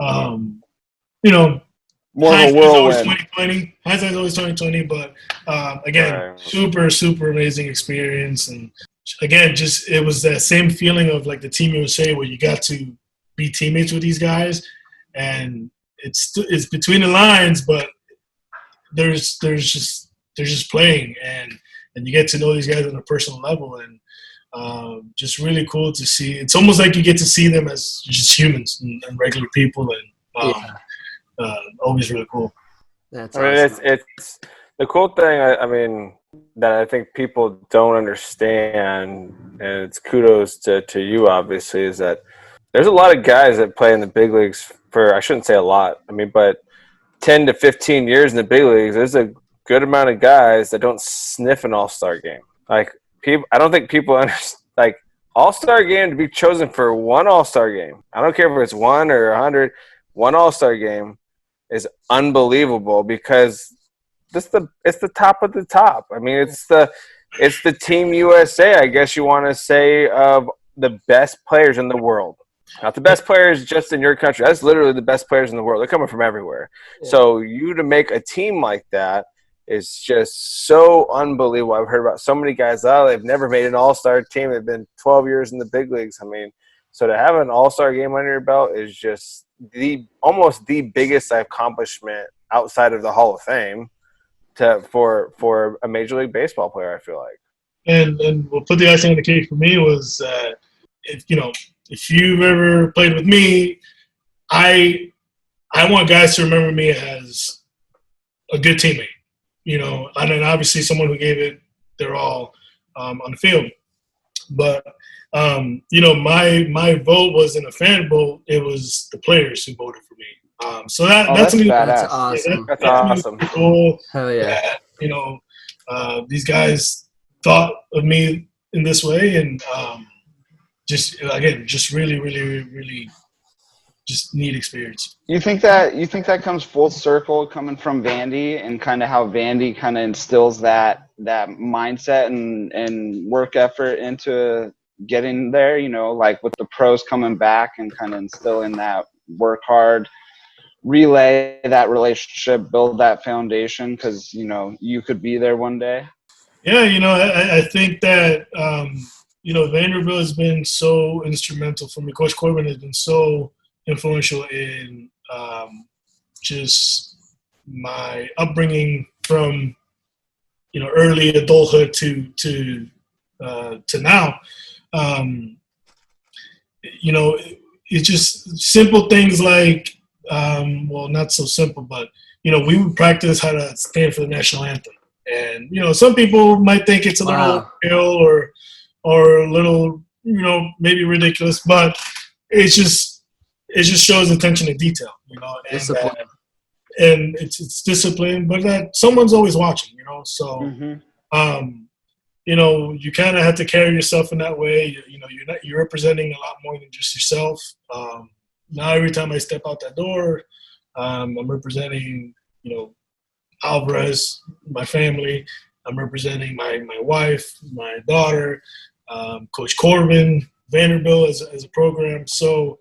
you know, more of a whirlwind. Hindsight's always 2020, but again, super, super amazing experience. And again, just it was that same feeling of, like, the Team USA where you got to be teammates with these guys, and it's between the lines, but they're just playing, and you get to know these guys on a personal level, and just really cool to see. It's almost like you get to see them as just humans and regular people, and always really cool. That's awesome. It's the cool thing. I mean, that I think people don't understand, and it's kudos to you, obviously, is that there's a lot of guys that play in the big leagues for, I shouldn't say a lot, I mean, but 10 to 15 years in the big leagues, there's a good amount of guys that don't sniff an all-star game. Like, I don't think people understand, like, all-star game to be chosen for one all-star game. I don't care if it's 1 or 100. One all-star game is unbelievable because it's the top of the top. I mean, it's the Team USA, I guess you want to say, of the best players in the world. Not the best players just in your country. That's literally the best players in the world. They're coming from everywhere. Yeah. So you to make a team like that is just so unbelievable. I've heard about so many guys, they've never made an all-star team. They've been 12 years in the big leagues. I mean, so to have an all-star game under your belt is just almost the biggest accomplishment outside of the Hall of Fame for a Major League Baseball player, I feel like. And what put the icing on the cake for me was, if you've ever played with me, I want guys to remember me as a good teammate, you know, and then obviously someone who gave it their all on the field. But, you know, my vote wasn't a fan vote. It was the players who voted for me. So that's badass. That's awesome. That's awesome. Cool. Hell yeah. You know, these guys thought of me in this way, and just really, really, really just neat experience. You think that comes full circle coming from Vandy, and kind of how Vandy kind of instills that mindset and work effort into getting there, you know, like with the pros coming back and kind of instilling that work hard, relay that relationship, build that foundation, because, you know, you could be there one day. Yeah, you know, I think that, you know, Vanderbilt has been so instrumental for me. Coach Corbin has been so influential in just my upbringing from, you know, early adulthood to now. You know, it's just simple things like, well, not so simple, but, you know, we would practice how to stand for the national anthem. And, you know, some people might think it's a little ill or a little maybe ridiculous, but it just shows attention to detail, Discipline. And it's discipline, but that someone's always watching, so you kind of have to carry yourself in that way. You're representing a lot more than just yourself. Now every time I step out that door, I'm representing Alvarez, my family. I'm representing my wife, my daughter, Coach Corbin, Vanderbilt as a program. So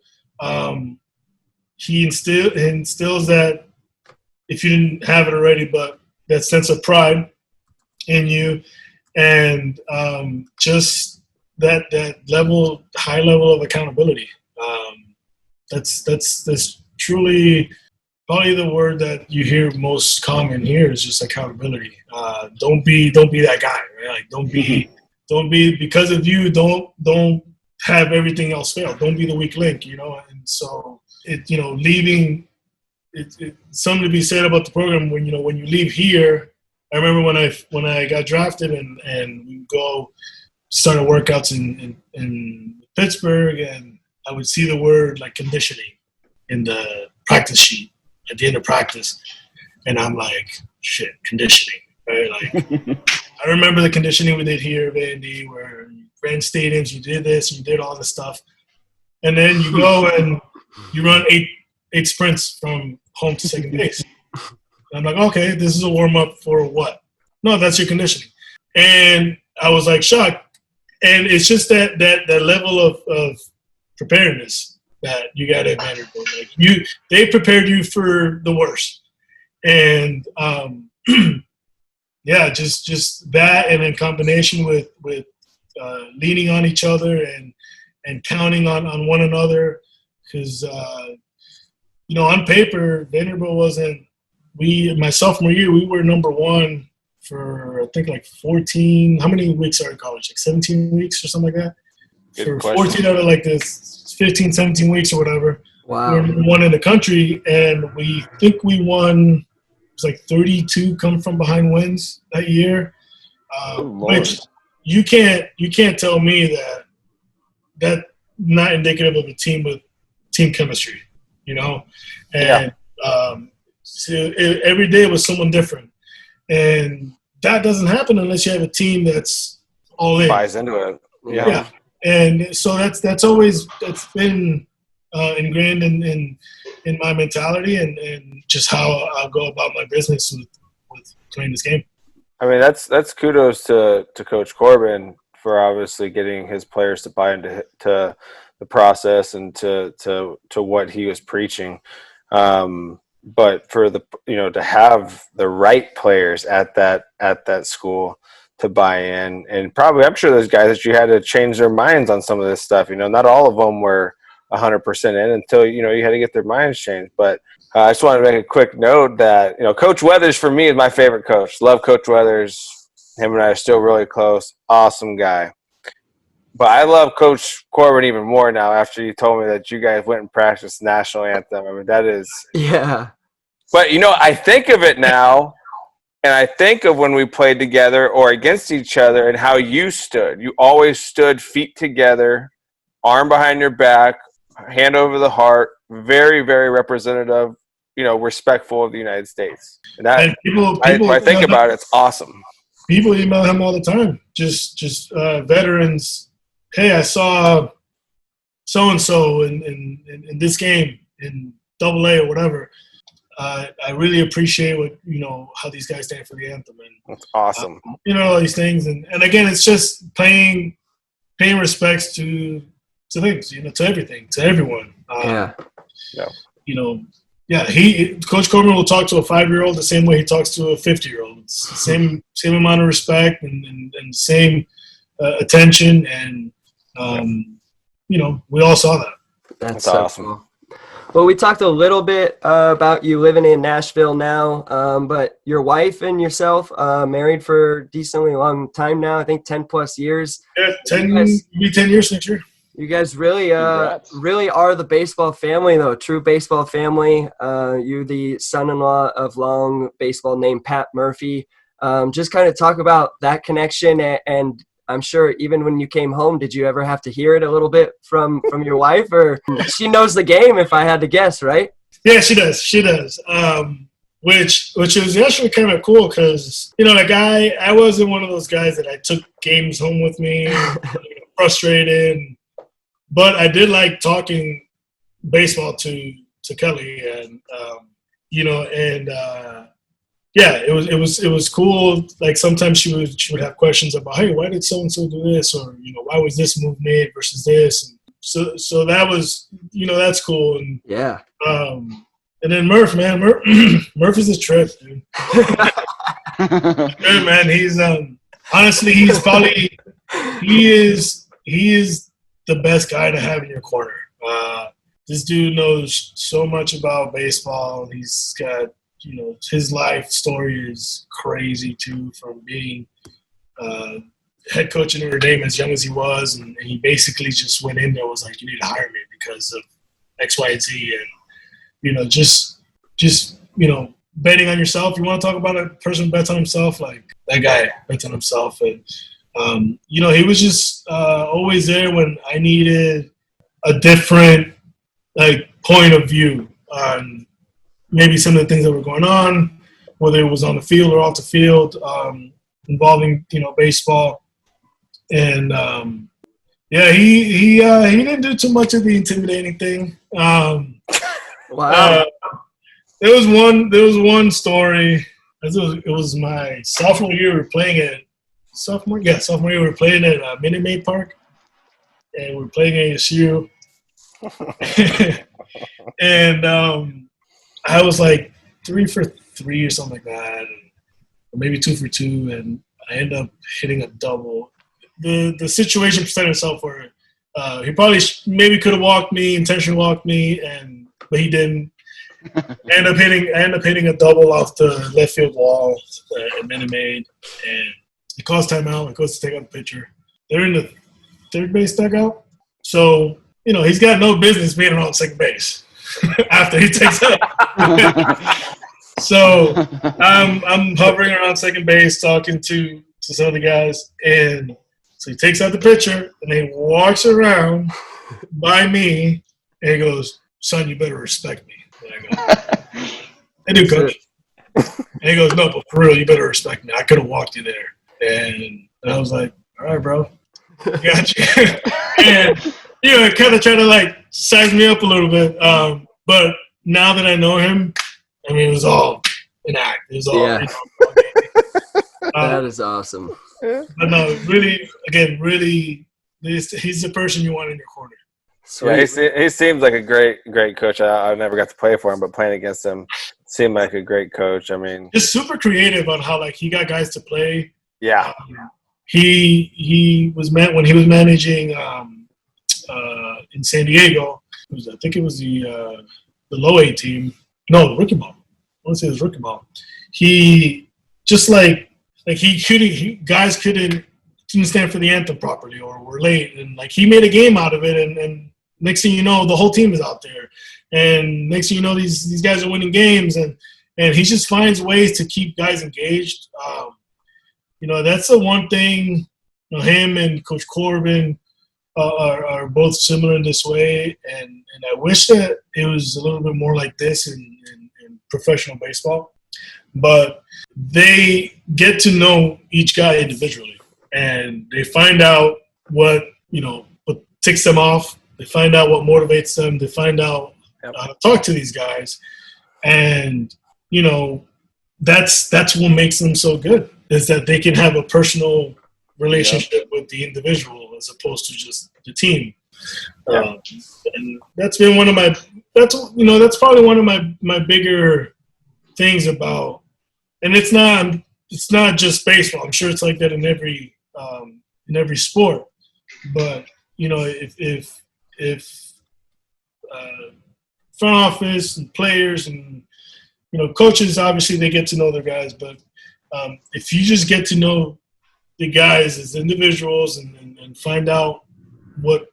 he instills that, if you didn't have it already, but that sense of pride in you, and just that high level of accountability. That's truly probably the word that you hear most common here is just accountability. Don't be that guy, right? Like don't be because of you. Don't have everything else fail. Don't be the weak link, And so leaving. It's something to be said about the program when you leave here. I remember when I got drafted and we go started workouts in Pittsburgh, and I would see the word like conditioning in the practice sheet at the end of practice, and I'm like, shit, conditioning, right? Like I remember the conditioning we did here at Vandy, where you ran stadiums, you did this, you did all this stuff, and then you go and you run eight sprints from home to second base. And I'm like, okay, this is a warm-up for what? No, that's your conditioning. And I was like shocked. And it's just that level of preparedness that you got at Vanderbilt. Like they prepared you for the worst. And just that, and in combination with leaning on each other and counting on one another, because on paper, Vanderbilt wasn't. My sophomore year, we were number one for I think like 14. How many weeks are in college? Like 17 weeks or something like that. Good for question. 14 out of like this 15, 17 weeks or whatever. Wow. We were number one in the country, and we think we won. It was like 32 come from behind wins that year, which you can't tell me that not indicative of a team with team chemistry. And so every day was someone different, and that doesn't happen unless you have a team that's all in. Buys into it. Yeah. And so that's been ingrained in my mentality and just how I'll go about my business with playing this game. I mean, that's kudos to Coach Corbin for obviously getting his players to buy into the process and to what he was preaching. But for to have the right players at that school to buy in, and probably I'm sure those guys that you had to change their minds on some of this stuff. Not all of them were 100% in until you had to get their minds changed. But I just wanted to make a quick note that Coach Weathers for me is my favorite coach. Love Coach Weathers. Him and I are still really close. Awesome guy. But I love Coach Corbin even more now after you told me that you guys went and practiced the national anthem. I mean, that is – Yeah. But, I think of it now, and I think of when we played together or against each other and how you stood. You always stood feet together, arm behind your back, hand over the heart, very, very representative, respectful of the United States. And that, and people when I think about it, it's awesome. People email him all the time, just veterans. Hey, I saw so-and-so in this game in AA or whatever. I really appreciate how these guys stand for the anthem. And that's awesome. All these things. And again, it's just paying respects to things, to everything, to everyone. Coach Corbin will talk to a 5-year-old the same way he talks to a 50-year-old. It's the same amount of respect and same attention. And, we all saw that. That's awesome. Cool. Well, we talked a little bit about you living in Nashville now, but your wife and yourself married for a decently long time now, I think 10 plus years. Yeah, 10 years next year. You guys really are the baseball family, though, true baseball family. You're the son-in-law of long baseball named Pat Murphy. Just kind of talk about that connection and I'm sure even when you came home, did you ever have to hear it a little bit from your wife? Or she knows the game, if I had to guess, right? Yeah, she does. She does. Which is actually kind of cool because, like I wasn't one of those guys that I took games home with me, frustrated. But I did like talking baseball to Kelly, and yeah, it was cool. Like sometimes she would have questions about, hey, why did so and so do this, or why was this move made versus this, and so that was that's cool. And yeah. And then Murph, man, Murph is a trip, dude. Good, man. He's honestly, he is the best guy to have in your corner. This dude knows so much about baseball. He's got, his life story is crazy too, from being head coach in Notre Dame as young as he was, and he basically just went in there and was like, you need to hire me because of X, Y, and Z, and just betting on yourself. You want to talk about a person who bets on himself? Like that guy bets on himself, and he was just always there when I needed a different point of view on maybe some of the things that were going on, whether it was on the field or off the field, involving baseball. And he didn't do too much of the intimidating thing. Wow. There was one story. It was my sophomore year. We were playing at sophomore year. We were playing at Minute Maid Park, and we were playing ASU. And I was like 3 for 3 or something like that, or maybe 2 for 2, and I ended up hitting a double. The situation presented itself where he probably maybe could have intentionally walked me, but he didn't. I end up hitting a double off the left field wall at Minute Maid, and he calls timeout and goes to take out the pitcher. They're in the third base dugout, so he's got no business being around second base after he takes out. So I'm hovering around second base talking to some of the guys, and so he takes out the pitcher and he walks around by me and he goes, "Son, you better respect me." And I go, "I do, coach." And he goes, "No, but for real, you better respect me. I could have walked you there." And I was like, "All right, bro, got you." And kind of try to size me up a little bit. But now that I know him, I mean, it was all an act. It was all. Yeah. That is awesome. But no, really, he's the person you want in your corner. Yeah, he seems like a great coach. I never got to play for him, but playing against him seemed like a great coach. I mean, just super creative on how he got guys to play. Yeah. He was when he was managing in San Diego. I think it was the low A team. No, rookie ball. I want to say it was rookie ball. He just guys couldn't stand for the anthem properly or were late, and he made a game out of it, and next thing you know, the whole team is out there, and next thing you know, these guys are winning games, and he just finds ways to keep guys engaged. That's the one thing. Him and Coach Corbin are both similar in this way, and I wish that it was a little bit more like this in professional baseball. But they get to know each guy individually, and they find out what ticks them off. They find out what motivates them. They find out how to talk to these guys, and that's what makes them so good, is that they can have a personal relationship with the individual as opposed to just the team. And that's been one of my that's probably one of my bigger things about. And it's not just baseball. I'm sure it's like that in every sport. But if front office and players and coaches, obviously they get to know their guys. But if you just get to know the guys as individuals and find out what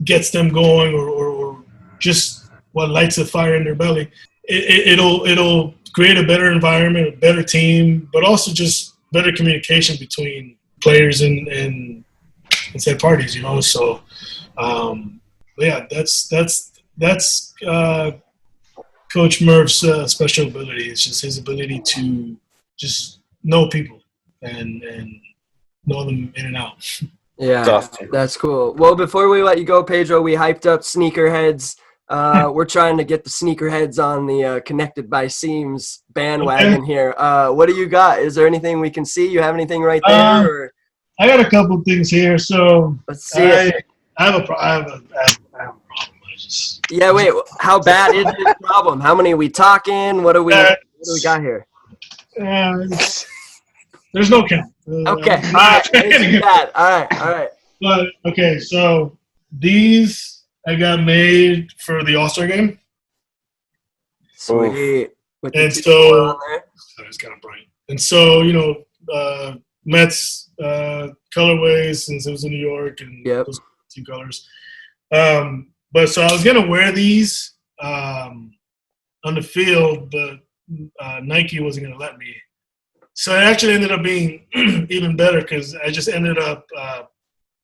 gets them going or just what lights a fire in their belly, it'll create a better environment, a better team, but also just better communication between players and inside parties, you know. So, yeah, that's Coach Murph's special ability. It's just his ability to just know people and know them in and out. Yeah, that's cool. Well, before we let you go, Pedro, we hyped up sneakerheads. We're trying to get the sneakerheads on the Connected by Seams bandwagon here. What do you got? Is there anything we can see? You have anything right there? Or? I got a couple things here. So Let's see it. I have a problem. Yeah, wait. How bad is this problem? How many are we talking? What do we got here? There's no count. Okay. All right. But okay, so these I got made for the All-Star game. Sweet. And so it's kind of bright. And so, you know, Mets colorways, since it was in New York, and those two colors. But so I was gonna wear these on the field, but Nike wasn't gonna let me. So it actually ended up being even better because I just ended up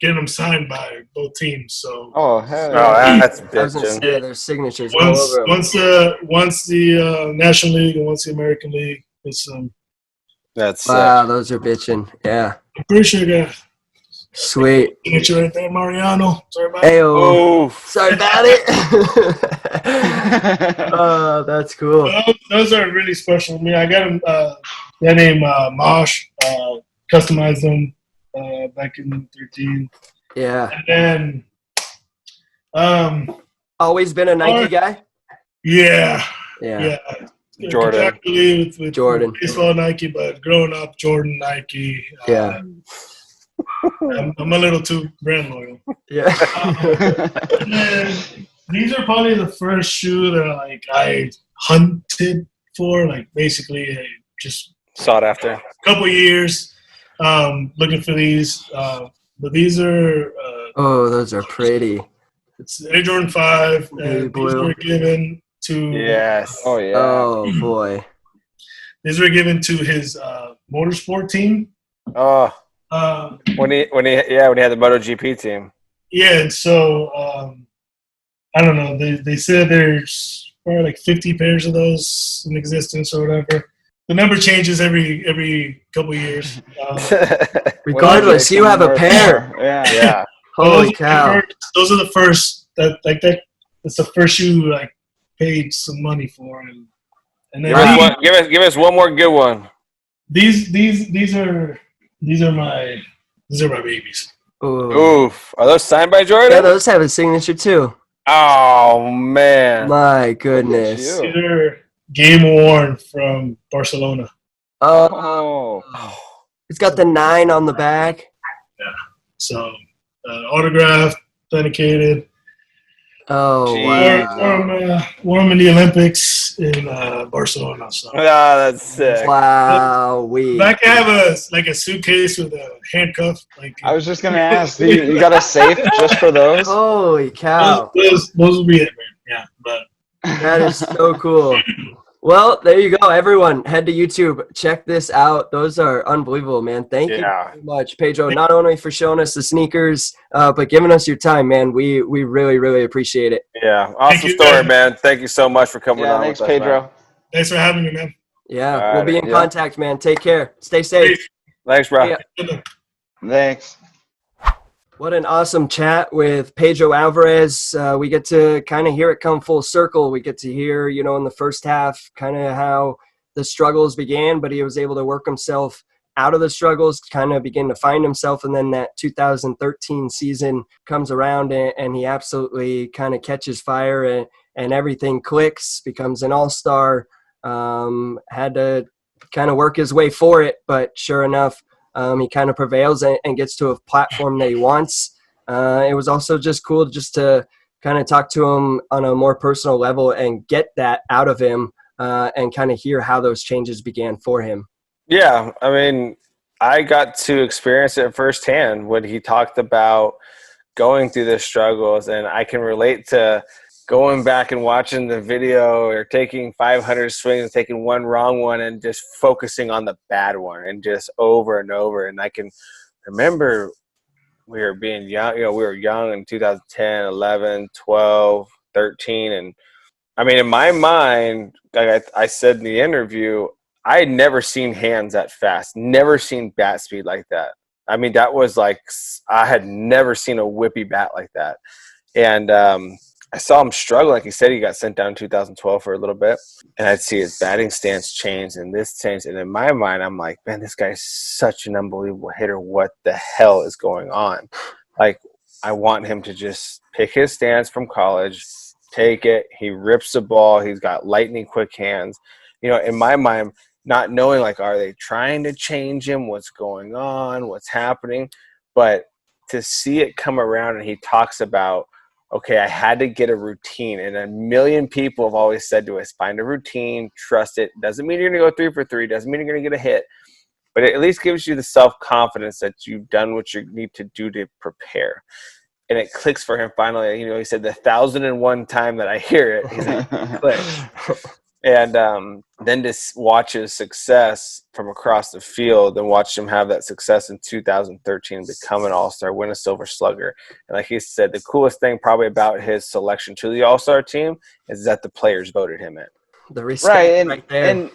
getting them signed by both teams. So that's I was gonna say their signatures once all over them. once the National League and once the American League. It's that's wow, those are bitching. Yeah, I'm pretty sure I got sweet. signature right there, Mariano. Sorry about it. Sorry about it. Oh, that's cool. Those are really special to me. I got them. Their name Mosh customized them back in 13. Yeah. And then always been a Nike guy? Yeah. Jordan. With Jordan. Baseball Nike, but growing up, Jordan, Nike. Yeah. I'm a little too brand loyal. Yeah. And then these are probably the first shoe that I hunted for. Like basically, just sought after. A couple years looking for these. But these are. Those are pretty. It's Air Jordan 5. And these were given to. Yes. Oh yeah. Oh boy. These were given to his motorsport team. Oh. When he had the MotoGP team. Yeah, and so I don't know. They said there's probably like 50 pairs of those in existence or whatever. The number changes every couple of years. Regardless, you have a pair. Yeah. Holy cow! Those are the first that. It's the first shoe I paid some money for, and then give us one more good one. These are my babies. Oof. Are those signed by Jordan? Yeah, those have a signature too. Oh man. My goodness. These are game worn from Barcelona. Oh. It's got the 9 on the back. Yeah. So autographed, authenticated. Oh wow. Wore them in the Olympics in Barcelona. So. Oh, that's sick. Wow. Back I have a suitcase with a handcuff. I was just gonna ask, you got a safe just for those? Holy cow. Those will be it, man. Yeah, but that is so cool. Well, there you go, everyone. Head to YouTube. Check this out. Those are unbelievable, man. Thank you very much, Pedro, not only for showing us the sneakers, but giving us your time, man. We really, really appreciate it. Yeah, awesome story, man. Thank you so much for coming on. Thanks, with Pedro. us, man. Thanks for having me, man. Yeah, we'll be in contact, man. Take care. Stay safe. Thanks, bro. Thanks. What an awesome chat with Pedro Alvarez. We get to kind of hear it come full circle. We get to hear, in the first half, kind of how the struggles began, but he was able to work himself out of the struggles, kind of begin to find himself. And then that 2013 season comes around and he absolutely kind of catches fire and everything clicks, becomes an all-star. Had to kind of work his way for it, but sure enough, he kind of prevails and gets to a platform that he wants. It was also just cool just to kind of talk to him on a more personal level and get that out of him and kind of hear how those changes began for him. Yeah, I mean, I got to experience it firsthand when he talked about going through the struggles, and I can relate to going back and watching the video or taking 500 swings, taking one wrong one, and just focusing on the bad one and just over and over. And I can remember we were being young. We were young in 2010, 11, 12, 13. And, I mean, in my mind, like I said in the interview, I had never seen hands that fast, never seen bat speed like that. I mean, that was like I had never seen a whippy bat like that. And I saw him struggle. Like he said, he got sent down in 2012 for a little bit. And I'd see his batting stance change and this change. And in my mind, I'm like, man, this guy's such an unbelievable hitter. What the hell is going on? Like, I want him to just pick his stance from college, take it. He rips the ball. He's got lightning quick hands. In my mind, not knowing, like, are they trying to change him? What's going on? What's happening? But to see it come around, and he talks about, okay, I had to get a routine. And a million people have always said to us, find a routine, trust it. Doesn't mean you're going to go 3 for 3. Doesn't mean you're going to get a hit. But it at least gives you the self-confidence that you've done what you need to do to prepare. And it clicks for him finally. He said the 1,001 time that I hear it, he's like, it clicks. And then to watch his success from across the field and watch him have that success in 2013, become an All-Star, win a Silver Slugger. And like he said, the coolest thing probably about his selection to the All-Star team is that the players voted him in. The respect right there.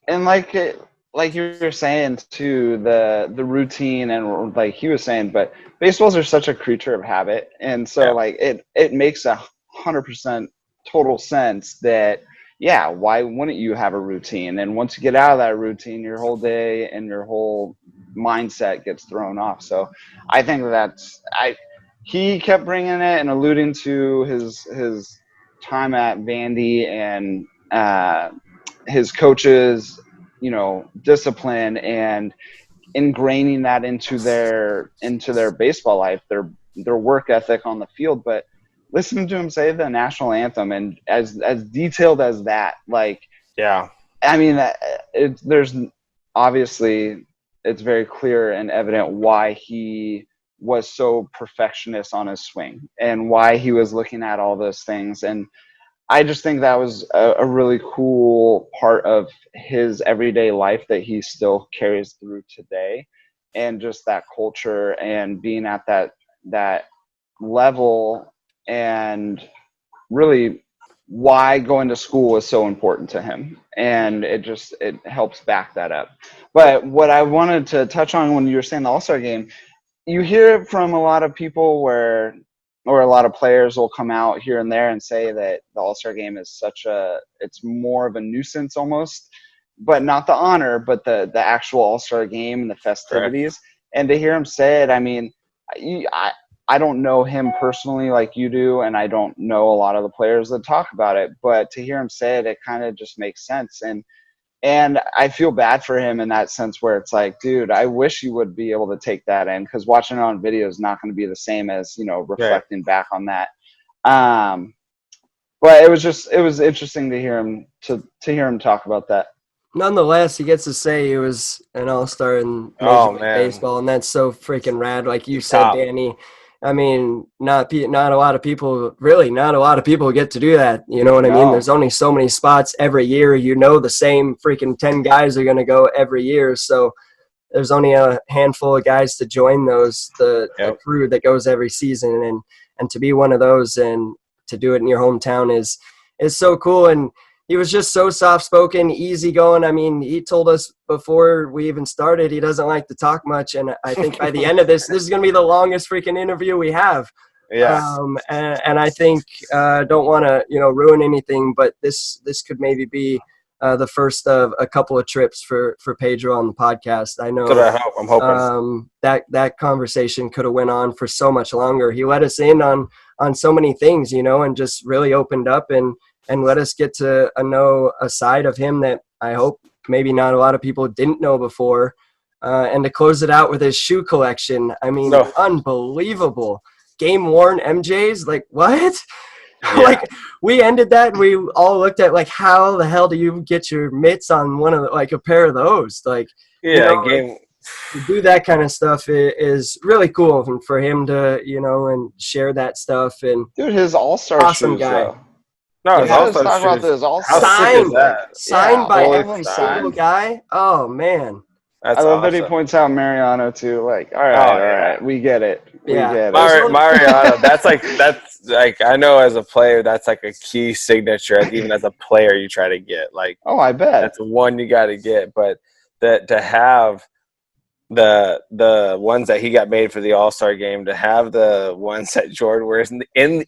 And like you were saying too, the routine, and like he was saying, but baseballs are such a creature of habit. And so like it makes 100% total sense that, yeah, why wouldn't you have a routine? And once you get out of that routine, your whole day and your whole mindset gets thrown off. So I think he kept bringing it and alluding to his time at Vandy and his coaches, discipline and ingraining that into their baseball life, their work ethic on the field. But listen to him say the national anthem, and as detailed as that, like, yeah, I mean, there's obviously, it's very clear and evident why he was so perfectionist on his swing and why he was looking at all those things. And I just think that was a really cool part of his everyday life that he still carries through today, and just that culture and being at that level. And really why going to school is so important to him. And it helps back that up. But what I wanted to touch on when you were saying the All-Star game, you hear it from a lot of people or a lot of players will come out here and there and say that the All-Star game is it's more of a nuisance almost, but not the honor, but the actual All-Star game and the festivities. Correct. And to hear him say it, I mean, I don't know him personally like you do, and I don't know a lot of the players that talk about it, but to hear him say it, it kind of just makes sense. And I feel bad for him in that sense, where it's like, dude, I wish you would be able to take that in, because watching it on video is not going to be the same as, reflecting back on that. But it was interesting to hear him talk about that. Nonetheless, he gets to say he was an All-Star in Major League Baseball, and that's so freaking rad. Like you said, Danny, I mean, not a lot of people get to do that. You know what I mean? There's only so many spots every year. The same freaking 10 guys are going to go every year. So there's only a handful of guys to join the crew that goes every season. And to be one of those and to do it in your hometown is so cool. And he was just so soft-spoken, easygoing. I mean, he told us before we even started he doesn't like to talk much, and I think by the end of this is going to be the longest freaking interview we have. Yeah. And I think don't want to ruin anything, but this could maybe be the first of a couple of trips for Pedro on the podcast. I know. I'm hoping that conversation could have went on for so much longer. He let us in on so many things, and just really opened up and let us get to know a side of him that I hope maybe not a lot of people didn't know before. And to close it out with his shoe collection, I mean, unbelievable. Game-worn MJs, like, what? Yeah. Like, we ended that and we all looked at, like, how the hell do you get your mitts on a pair of those? Like, to do that kind of stuff is really cool for him to, and share that stuff. And dude, his All-Star awesome shoes, guy. though. No, it's let's talk about this. Signed by every single guy. Oh man, That's I love that he awesome. points out Mariano too. Like, all right, we get it. We get it. Mariano, that's like I know as a player that's like a key signature. Even as a player, you try to get like. Oh, I bet that's one you got to get. But that to have the ones that he got made for the All-Star game, to have the ones that Jordan wears in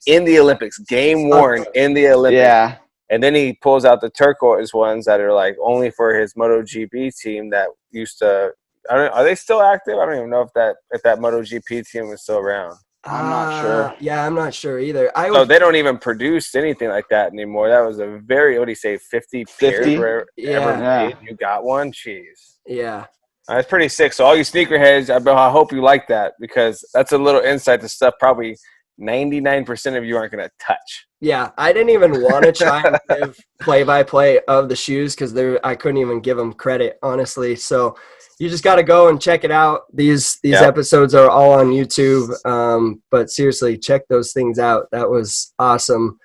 the Olympics, game worn in the Olympics. Yeah. And then he pulls out the turquoise ones that are like only for his MotoGP team that used to. Are they still active? I don't even know if that MotoGP team is still around. I'm not sure. Yeah, I'm not sure either. So they don't even produce anything like that anymore. That was a very, what do you say, 50 pairs ever made. You got one? Jeez. Yeah. That's pretty sick. So all you sneakerheads, I hope you like that, because that's a little insight to stuff probably 99% of you aren't going to touch. Yeah, I didn't even want to try and give play-by-play of the shoes because I couldn't even give them credit, honestly. So you just got to go and check it out. These episodes are all on YouTube. But seriously, check those things out. That was awesome.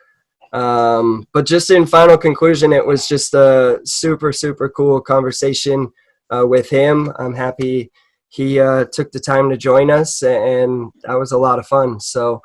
But just in final conclusion, it was just a super, super cool conversation with him. I'm happy he took the time to join us, and that was a lot of fun. So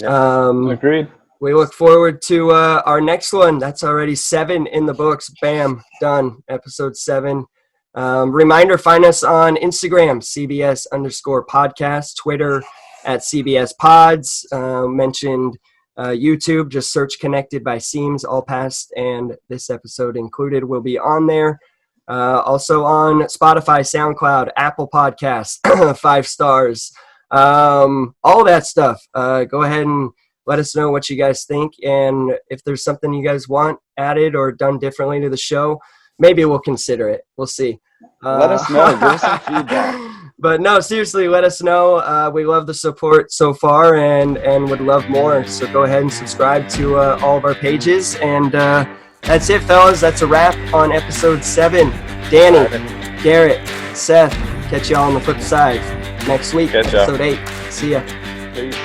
agreed. We look forward to our next one. That's already 7 in the books. Bam, done. Episode 7. Reminder, find us on Instagram, CBS_podcast, Twitter at CBS Pods. Mentioned YouTube, just search Connected by Seams, all past and this episode included will be on there. Also on Spotify, SoundCloud, Apple Podcasts, 5 stars, all that stuff. Go ahead and let us know what you guys think, and if there's something you guys want added or done differently to the show, maybe we'll consider it. We'll see. Let us know. Give us some feedback. But no, seriously, let us know. We love the support so far and would love more. So go ahead and subscribe to all of our pages. And that's it, fellas. That's a wrap on episode 7. Danny, Garrett, Seth, catch y'all on the flip side next week, episode 8. See ya. Peace.